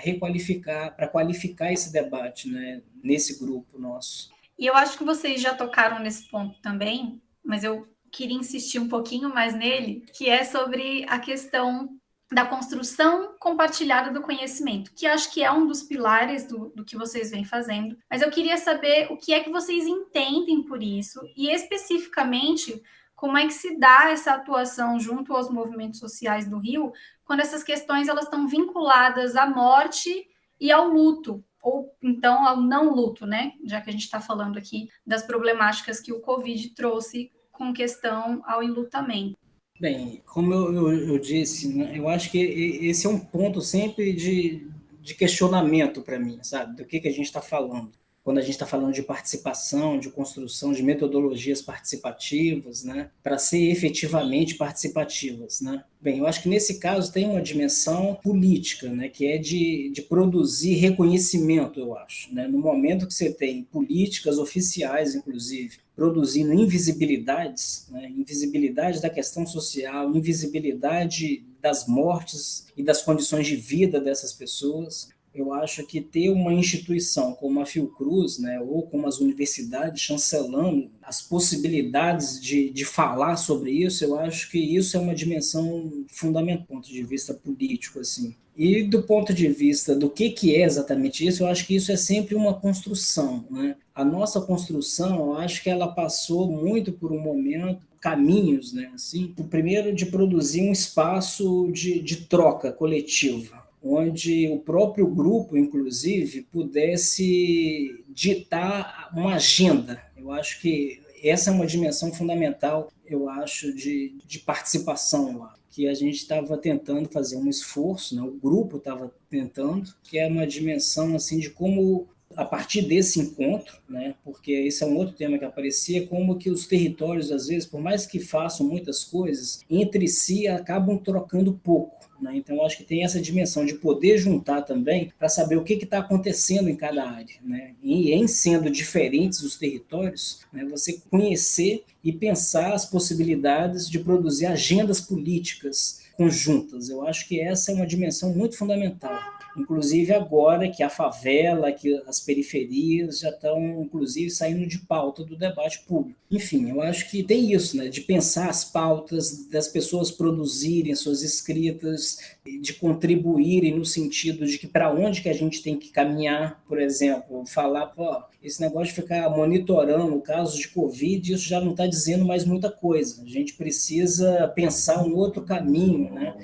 qualificar esse debate, né, nesse grupo nosso. E eu acho que vocês já tocaram nesse ponto também, mas eu queria insistir um pouquinho mais nele, que é sobre a questão da construção compartilhada do conhecimento, que acho que é um dos pilares do que vocês vêm fazendo. Mas eu queria saber o que é que vocês entendem por isso e, especificamente, como é que se dá essa atuação junto aos movimentos sociais do Rio, quando essas questões elas estão vinculadas à morte e ao luto, ou então ao não luto, né? Já que a gente está falando aqui das problemáticas que o Covid trouxe com questão ao enlutamento. Bem, como eu disse, né, eu acho que esse é um ponto sempre de questionamento para mim, sabe? Do que a gente está falando. Quando a gente está falando de participação, de construção de metodologias participativas, né? Para ser efetivamente participativas, né? Bem, eu acho que nesse caso tem uma dimensão política, né? Que é de produzir reconhecimento, eu acho. Né? No momento que você tem políticas oficiais, inclusive, produzindo invisibilidades, né? Invisibilidade da questão social, invisibilidade das mortes e das condições de vida dessas pessoas. Eu acho que ter uma instituição como a Fiocruz, né, ou como as universidades chancelando as possibilidades de falar sobre isso, eu acho que isso é uma dimensão fundamental do ponto de vista político, assim. E do ponto de vista do que é exatamente isso, eu acho que isso é sempre uma construção, né? A nossa construção, eu acho que ela passou muito por um momento, caminhos, né? Assim, o primeiro de produzir um espaço de troca coletiva, onde o próprio grupo, inclusive, pudesse ditar uma agenda. Eu acho que essa é uma dimensão fundamental, eu acho, de participação lá, que a gente estava tentando fazer um esforço, né? O grupo estava tentando, que é uma dimensão assim de como, a partir desse encontro, né? Porque esse é um outro tema que aparecia, como que os territórios, às vezes, por mais que façam muitas coisas, entre si acabam trocando pouco. Né? Então, eu acho que tem essa dimensão de poder juntar também para saber o que está acontecendo em cada área. Né? E em sendo diferentes os territórios, né, você conhecer e pensar as possibilidades de produzir agendas políticas conjuntas. Eu acho que essa é uma dimensão muito fundamental. Inclusive agora que a favela, que as periferias já estão, inclusive, saindo de pauta do debate público. Enfim, eu acho que tem isso, né, de pensar as pautas, das pessoas produzirem suas escritas, de contribuírem no sentido de que para onde que a gente tem que caminhar, por exemplo, falar, pô, esse negócio de ficar monitorando casos de Covid, isso já não está dizendo mais muita coisa. A gente precisa pensar um outro caminho, né?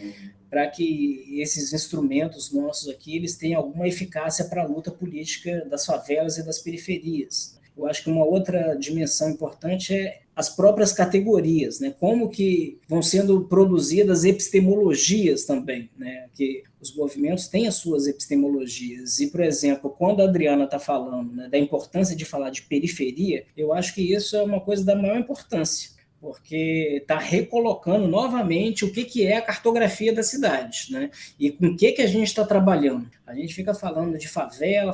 Para que esses instrumentos nossos aqui eles tenham alguma eficácia para a luta política das favelas e das periferias. Eu acho que uma outra dimensão importante é as próprias categorias, né? Como que vão sendo produzidas epistemologias também, né? Que os movimentos têm as suas epistemologias. E, por exemplo, quando a Adriana está falando, né, da importância de falar de periferia, eu acho que isso é uma coisa da maior importância, porque está recolocando novamente o que é a cartografia da cidade, né? E com o que a gente está trabalhando. A gente fica falando de favela,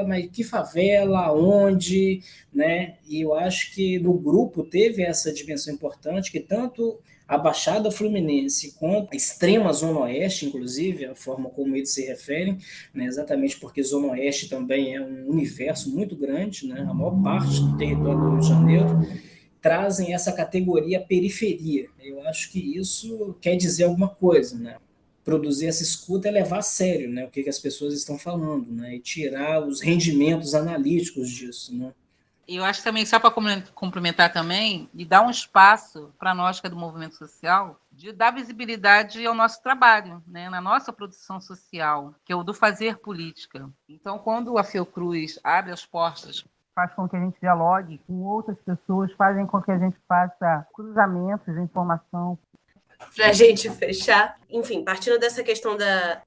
mas que favela, onde, né? E eu acho que no grupo teve essa dimensão importante, que tanto a Baixada Fluminense quanto a extrema Zona Oeste, inclusive, a forma como eles se referem, né? Exatamente porque Zona Oeste também é um universo muito grande, né? A maior parte do território do Rio de Janeiro, trazem essa categoria periferia. Eu acho que isso quer dizer alguma coisa, né? Produzir essa escuta é levar a sério, né, o que as pessoas estão falando, né, e tirar os rendimentos analíticos disso, né. Eu acho que também, só para complementar também, e dar um espaço para nós, que é do movimento social, de dar visibilidade ao nosso trabalho, né, na nossa produção social, que é o do fazer política. Então, quando a Fiocruz abre as portas, faz com que a gente dialogue com outras pessoas, fazem com que a gente faça cruzamentos de informação. Para a gente fechar, enfim, partindo dessa questão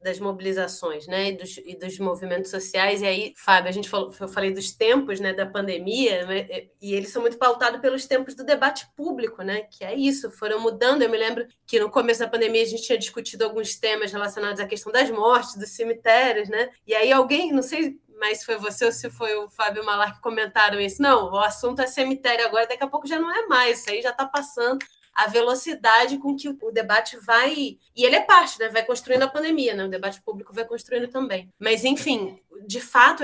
das mobilizações, né, e dos movimentos sociais, e aí, Fábio, eu falei dos tempos, né, da pandemia, né, e eles são muito pautados pelos tempos do debate público, né, que é isso, foram mudando. Eu me lembro que no começo da pandemia a gente tinha discutido alguns temas relacionados à questão das mortes, dos cemitérios, né, e aí alguém, não sei, mas se foi você ou se foi o Fábio Malar que comentaram isso, não, o assunto é cemitério agora, daqui a pouco já não é mais, isso aí já está passando. A velocidade com que o debate vai... E ele é parte, né? Vai construindo a pandemia, né? O debate público vai construindo também. Mas, enfim, de fato,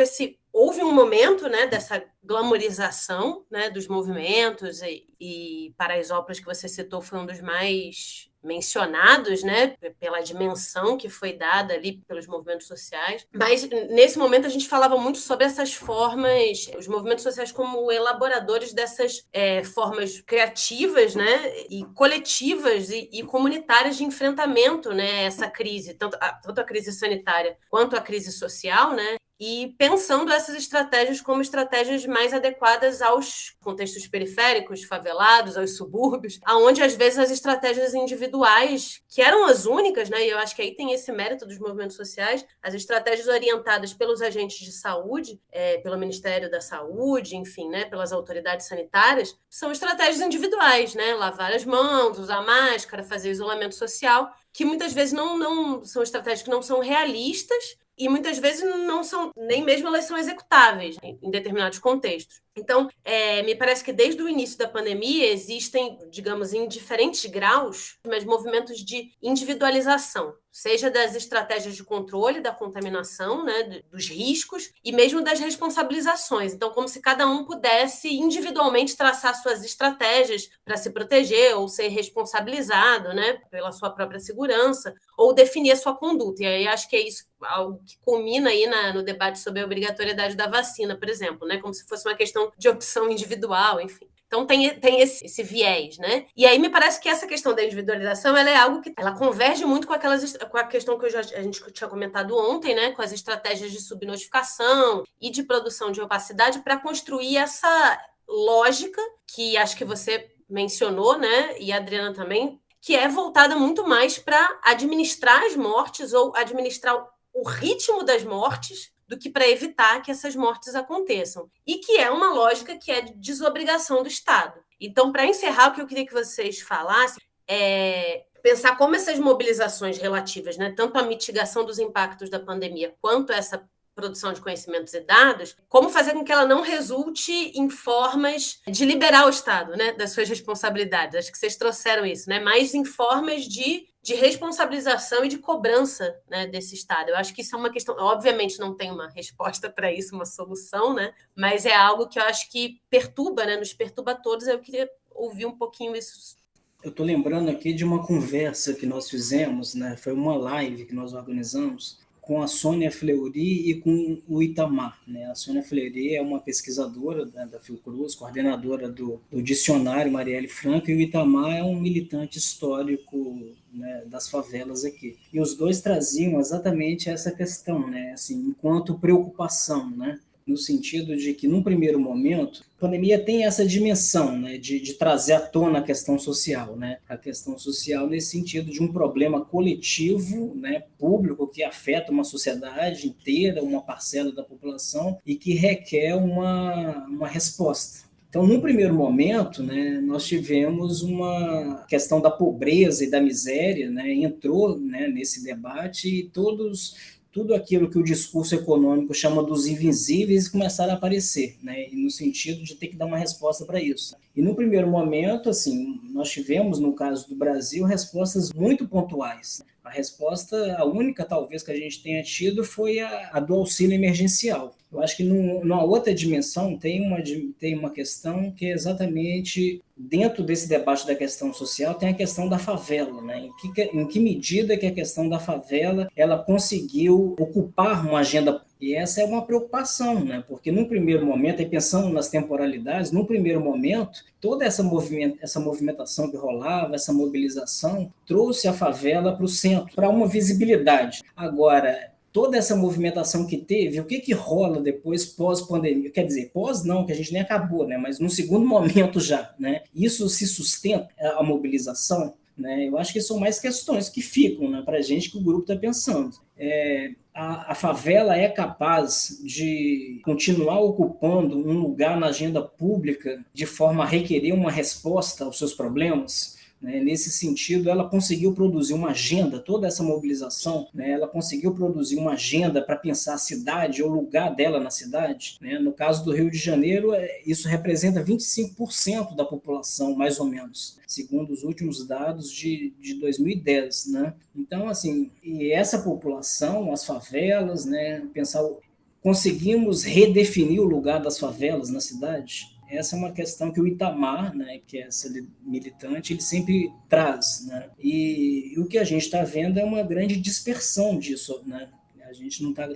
houve um momento, né, dessa glamorização, né, dos movimentos, e Paraisópolis, que você citou, foi um dos mais mencionados, né, pela dimensão que foi dada ali pelos movimentos sociais. Mas, nesse momento, a gente falava muito sobre essas formas, os movimentos sociais como elaboradores dessas formas criativas, né, e coletivas e comunitárias de enfrentamento, né, essa crise, tanto a crise sanitária quanto a crise social, né, e pensando essas estratégias como estratégias mais adequadas aos contextos periféricos, favelados, aos subúrbios, aonde às vezes as estratégias individuais, que eram as únicas, né, e eu acho que aí tem esse mérito dos movimentos sociais, as estratégias orientadas pelos agentes de saúde, pelo Ministério da Saúde, enfim, né, pelas autoridades sanitárias, são estratégias individuais, né, lavar as mãos, usar máscara, fazer isolamento social, que muitas vezes não são estratégias que não são realistas, e muitas vezes não são, nem mesmo elas são executáveis em determinados contextos. Então, me parece que desde o início da pandemia existem, digamos, em diferentes graus, mas movimentos de individualização, seja das estratégias de controle da contaminação, né, dos riscos, e mesmo das responsabilizações. Então, como se cada um pudesse individualmente traçar suas estratégias para se proteger ou ser responsabilizado, né, pela sua própria segurança, ou definir a sua conduta. E aí acho que é isso algo que culmina aí no debate sobre a obrigatoriedade da vacina, por exemplo, né, como se fosse uma questão de opção individual, enfim. Então tem esse viés, né? E aí me parece que essa questão da individualização, ela é algo que ela converge muito com a questão que a gente tinha comentado ontem, né? Com as estratégias de subnotificação e de produção de opacidade para construir essa lógica que acho que você mencionou, né? E a Adriana também, que é voltada muito mais para administrar as mortes ou administrar o ritmo das mortes do que para evitar que essas mortes aconteçam. E que é uma lógica que é de desobrigação do Estado. Então, para encerrar, o que eu queria que vocês falassem é pensar como essas mobilizações relativas, né, tanto à mitigação dos impactos da pandemia quanto a essa produção de conhecimentos e dados, como fazer com que ela não resulte em formas de liberar o Estado, né, das suas responsabilidades. Acho que vocês trouxeram isso, né, mais em formas de responsabilização e de cobrança, né, desse Estado. Eu acho que isso é uma questão, obviamente não tem uma resposta para isso, uma solução, né, mas é algo que eu acho que perturba, né, nos perturba a todos. Eu queria ouvir um pouquinho isso. Eu estou lembrando aqui de uma conversa que nós fizemos, né, foi uma live que nós organizamos, com a Sônia Fleury e com o Itamar. Né? A Sônia Fleury é uma pesquisadora da Fiocruz, coordenadora do Dicionário Marielle Franco, e o Itamar é um militante histórico, né, das favelas aqui. E os dois traziam exatamente essa questão, né, assim, enquanto preocupação, né, no sentido de que, num primeiro momento, a pandemia tem essa dimensão, né, de trazer à tona a questão social, né, a questão social nesse sentido de um problema coletivo, né, público, que afeta uma sociedade inteira, uma parcela da população, e que requer uma resposta. Então, no primeiro momento, né, nós tivemos uma questão da pobreza e da miséria, né, entrou, né, nesse debate, e tudo aquilo que o discurso econômico chama dos invisíveis começaram a aparecer, né, no sentido de ter que dar uma resposta para isso. E no primeiro momento, assim, nós tivemos, no caso do Brasil, respostas muito pontuais. A resposta, a única talvez que a gente tenha tido foi a do auxílio emergencial. Eu acho que numa outra dimensão tem uma questão que é exatamente dentro desse debate da questão social, tem a questão da favela, né? Em que medida que a questão da favela ela conseguiu ocupar uma agenda. E essa é uma preocupação, né? Porque num primeiro momento, e pensando nas temporalidades, num primeiro momento, toda essa movimentação que rolava, essa mobilização, trouxe a favela para o centro, para uma visibilidade. Agora, toda essa movimentação que teve, o que rola depois pós-pandemia? Quer dizer, pós não, que a gente nem acabou, né? Mas no segundo momento já, né? Isso se sustenta, a mobilização, né? Eu acho que são mais questões que ficam, né, para a gente, que o grupo está pensando. A favela é capaz de continuar ocupando um lugar na agenda pública de forma a requerer uma resposta aos seus problemas? Né? Nesse sentido, ela conseguiu produzir uma agenda, toda essa mobilização, né? Ela conseguiu produzir uma agenda para pensar a cidade, o lugar dela na cidade. Né? No caso do Rio de Janeiro, isso representa 25% da população, mais ou menos, segundo os últimos dados de 2010. Né? Então, assim, e essa população, as favelas, né? Pensar conseguimos redefinir o lugar das favelas na cidade? Essa é uma questão que o Itamar, né, que é essa militante, ele sempre traz, né? E o que a gente está vendo é uma grande dispersão disso, né?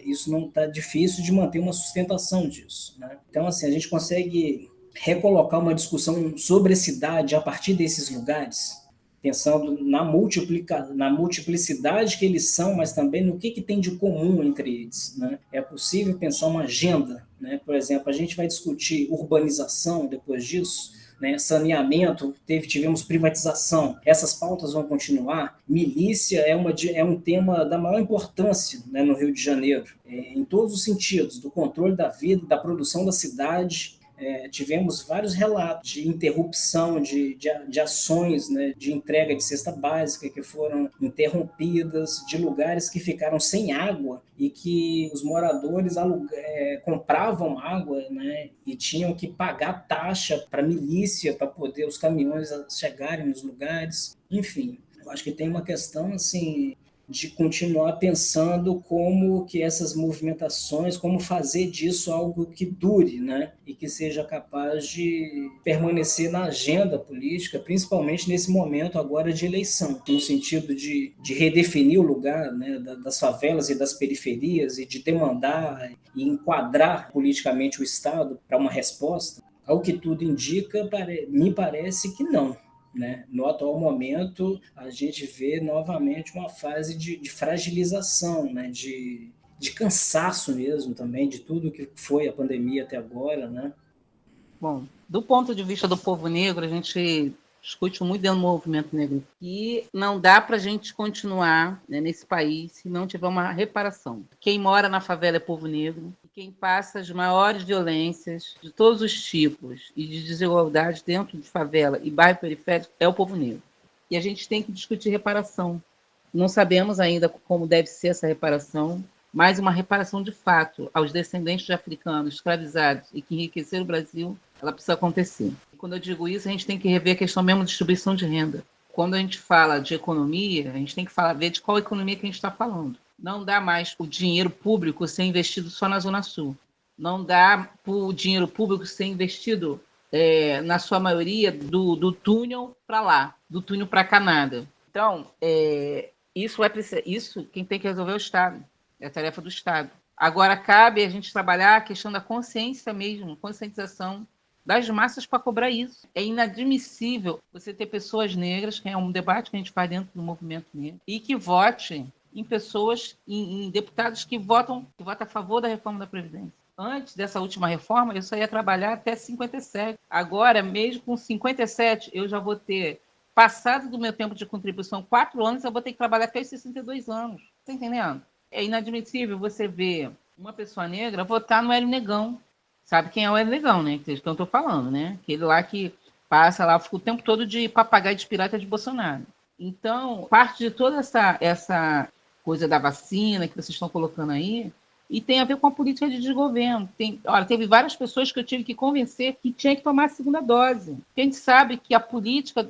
Isso não está difícil de manter uma sustentação disso, né? Então, assim, a gente consegue recolocar uma discussão sobre a cidade a partir desses lugares, pensando na multiplicidade que eles são, mas também no que tem de comum entre eles, né? É possível pensar uma agenda, né? Por exemplo, a gente vai discutir urbanização depois disso, né? Saneamento, tivemos privatização, essas pautas vão continuar. Milícia é um tema da maior importância, né, no Rio de Janeiro, em todos os sentidos, do controle da vida, da produção da cidade. Tivemos vários relatos de interrupção de ações, né, de entrega de cesta básica que foram interrompidas, de lugares que ficaram sem água e que os moradores compravam água, né, e tinham que pagar taxa para a milícia para poder os caminhões chegarem nos lugares. Enfim, eu acho que tem uma questão assim de continuar pensando como que essas movimentações, como fazer disso algo que dure, né? E que seja capaz de permanecer na agenda política, principalmente nesse momento agora de eleição, no sentido de redefinir o lugar, né, das favelas e das periferias e de demandar e enquadrar politicamente o Estado para uma resposta. Ao que tudo indica, me parece que não. Né? No atual momento, a gente vê novamente uma fase de fragilização, né? de cansaço mesmo também, de tudo que foi a pandemia até agora. Né? Bom, do ponto de vista do povo negro, a gente discute muito dentro do movimento negro que não dá para a gente continuar, né, nesse país se não tiver uma reparação. Quem mora na favela é povo negro, e quem passa as maiores violências de todos os tipos e de desigualdade dentro de favela e bairro periférico é o povo negro. E a gente tem que discutir reparação. Não sabemos ainda como deve ser essa reparação, mas uma reparação de fato aos descendentes de africanos escravizados e que enriqueceram o Brasil, ela precisa acontecer. E quando eu digo isso, a gente tem que rever a questão mesmo de distribuição de renda. Quando a gente fala de economia, a gente tem que ver de qual economia que a gente está falando. Não dá mais o dinheiro público ser investido só na Zona Sul. Não dá para o dinheiro público ser investido, na sua maioria, do túnel para lá, do túnel para Canadá. Então, isso quem tem que resolver é o Estado. É a tarefa do Estado. Agora, cabe a gente trabalhar a questão da consciência mesmo, conscientização das massas para cobrar isso. É inadmissível você ter pessoas negras, que é um debate que a gente faz dentro do movimento negro, e que votem em pessoas, em deputados que votam a favor da reforma da Previdência. Antes dessa última reforma, eu só ia trabalhar até 57. Agora, mesmo com 57, eu já vou ter passado do meu tempo de contribuição 4 anos, eu vou ter que trabalhar até os 62 anos. Está entendendo? É inadmissível você ver uma pessoa negra votar no Hélio Negão. Sabe quem é o Hélio Negão, né? Que eu estou falando, né? Aquele lá que passa lá, fica o tempo todo de papagaio de pirata de Bolsonaro. Então, parte de toda essa coisa da vacina que vocês estão colocando aí, e tem a ver com a política de desgoverno. Teve várias pessoas que eu tive que convencer que tinha que tomar a segunda dose. Porque a gente sabe que a política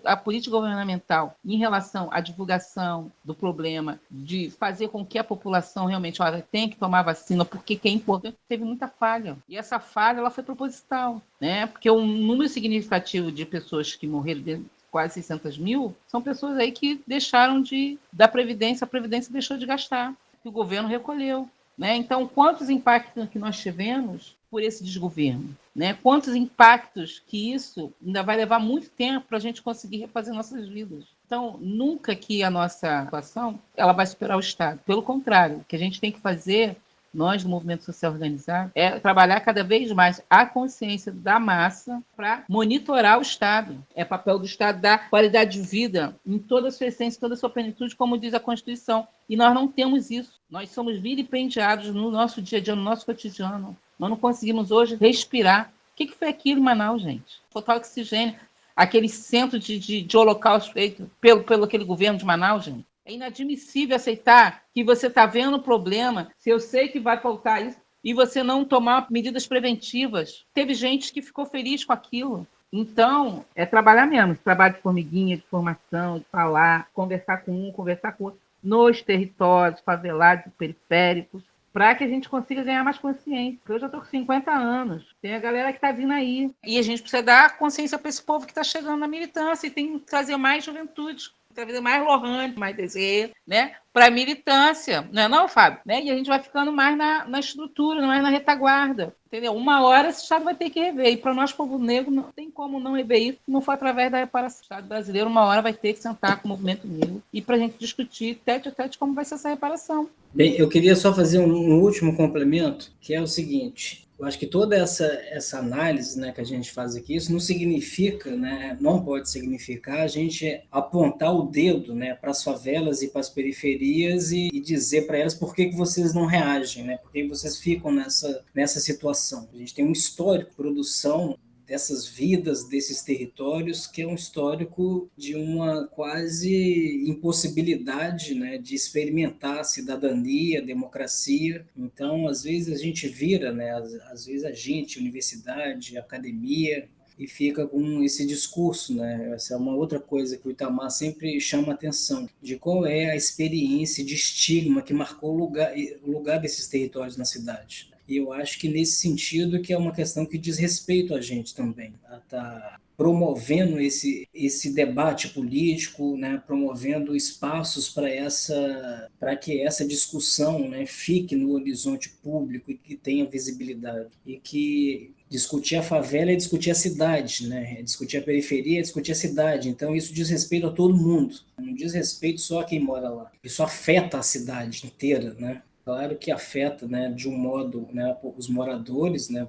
governamental em relação à divulgação do problema, de fazer com que a população realmente tenha que tomar vacina, porque que é importante, teve muita falha. E essa falha ela foi proposital, né? Porque um número significativo de pessoas que morreram, quase 600 mil, são pessoas aí que deixaram da Previdência, a Previdência deixou de gastar, que o governo recolheu. Né? Então, quantos impactos que nós tivemos por esse desgoverno? Né? Quantos impactos que isso ainda vai levar muito tempo para a gente conseguir refazer nossas vidas? Então, nunca que a nossa atuação ela vai superar o Estado. Pelo contrário, o que a gente tem que fazer, nós do Movimento Social Organizado, é trabalhar cada vez mais a consciência da massa para monitorar o Estado. É papel do Estado dar qualidade de vida em toda a sua essência, toda a sua plenitude, como diz a Constituição. E nós não temos isso. Nós somos vilipendiados no nosso dia a dia, no nosso cotidiano. Nós não conseguimos hoje respirar. O que foi aquilo em Manaus, gente? Faltar oxigênio. Aquele centro de holocausto feito pelo aquele governo de Manaus, gente. É inadmissível aceitar que você está vendo o problema, se eu sei que vai faltar isso, e você não tomar medidas preventivas. Teve gente que ficou feliz com aquilo. Então, é trabalhar mesmo. Trabalho de formiguinha, de formação, de falar, conversar com um, conversar com outro, nos territórios favelados e periféricos, para que a gente consiga ganhar mais consciência. Eu já estou com 50 anos, tem a galera que está vindo aí. E a gente precisa dar consciência para esse povo que está chegando na militância e tem que trazer mais juventude, trazer mais Lohane, mais Desirê, né? Para a militância, não é não, Fábio? Né? E a gente vai ficando mais na estrutura, mais na retaguarda. Entendeu? Uma hora esse Estado vai ter que rever. E para nós, povo negro, não tem como não rever isso, não for através da reparação. O Estado brasileiro, uma hora, vai ter que sentar com o movimento negro e para a gente discutir tete a tete como vai ser essa reparação. Bem, eu queria só fazer um último complemento, que é o seguinte. Eu acho que toda essa análise, né, que a gente faz aqui, isso não significa, né, não pode significar a gente apontar o dedo, né, para as favelas e para as periferias e dizer para elas por que vocês não reagem, né, por que vocês ficam nessa situação. A gente tem um histórico de produção dessas vidas, desses territórios, que é um histórico de uma quase impossibilidade, né, de experimentar a cidadania, a democracia. Então, às vezes, a gente vira, né, às vezes a gente, universidade, academia, e fica com esse discurso, né? Essa é uma outra coisa que o Itamar sempre chama a atenção, de qual é a experiência de estigma que marcou o lugar desses territórios na cidade. E eu acho que nesse sentido que é uma questão que diz respeito a gente também. Está promovendo esse debate político, né, promovendo espaços para que essa discussão, né, fique no horizonte público e que tenha visibilidade. E que discutir a favela é discutir a cidade, né? É discutir a periferia, é discutir a cidade. Então isso diz respeito a todo mundo, não diz respeito só a quem mora lá. Isso afeta a cidade inteira, né? Claro que afeta, né, de um modo, né, os moradores, né,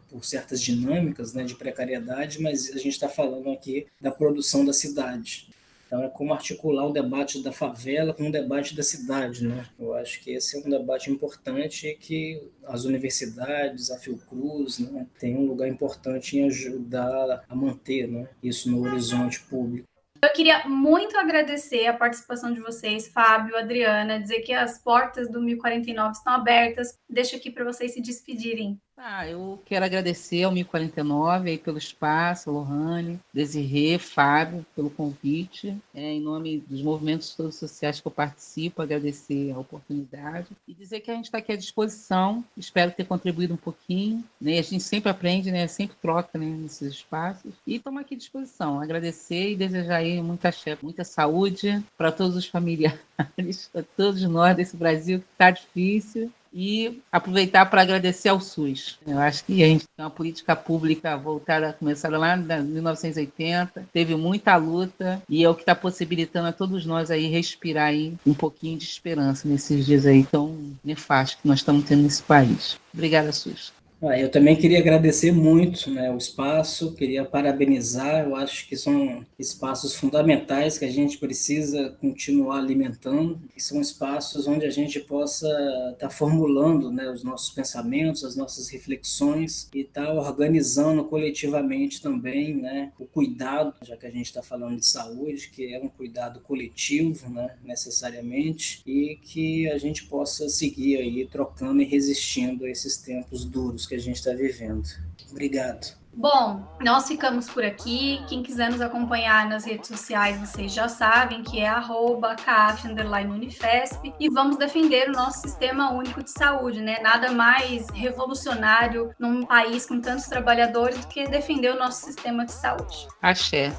por certas dinâmicas, né, de precariedade, mas a gente está falando aqui da produção da cidade. Então é como articular o debate da favela com o debate da cidade, né? Eu acho que esse é um debate importante e que as universidades, a Fiocruz, né, tem um lugar importante em ajudar a manter, né, isso no horizonte público. Eu queria muito agradecer a participação de vocês, Fábio, Adriana, dizer que as portas do 1049 estão abertas. Deixo aqui para vocês se despedirem. Eu quero agradecer ao 1049 aí pelo espaço, Lohane, Desirê, Fábio, pelo convite. Em nome dos movimentos todos sociais que eu participo, agradecer a oportunidade e dizer que a gente está aqui à disposição. Espero ter contribuído um pouquinho, né? A gente sempre aprende, né? Sempre troca, né, nesses espaços. E estamos aqui à disposição. Agradecer e desejar aí muita saúde para todos os familiares, para todos nós desse Brasil que está difícil. E aproveitar para agradecer ao SUS. Eu acho que a gente tem uma política pública voltada, começada lá em 1980, teve muita luta e é o que está possibilitando a todos nós aí respirar aí um pouquinho de esperança nesses dias aí tão nefastos que nós estamos tendo nesse país. Obrigada, SUS. Eu também queria agradecer muito, né, o espaço, queria parabenizar, eu acho que são espaços fundamentais que a gente precisa continuar alimentando, que são espaços onde a gente possa estar formulando, né, os nossos pensamentos, as nossas reflexões e estar organizando coletivamente também, né, o cuidado, já que a gente está falando de saúde, que é um cuidado coletivo, né, necessariamente, e que a gente possa seguir aí trocando e resistindo a esses tempos duros que a gente está vivendo. Obrigado. Bom, nós ficamos por aqui. Quem quiser nos acompanhar nas redes sociais, vocês já sabem que é @caf_unifesp e vamos defender o nosso sistema único de saúde, né? Nada mais revolucionário num país com tantos trabalhadores do que defender o nosso sistema de saúde. Axé.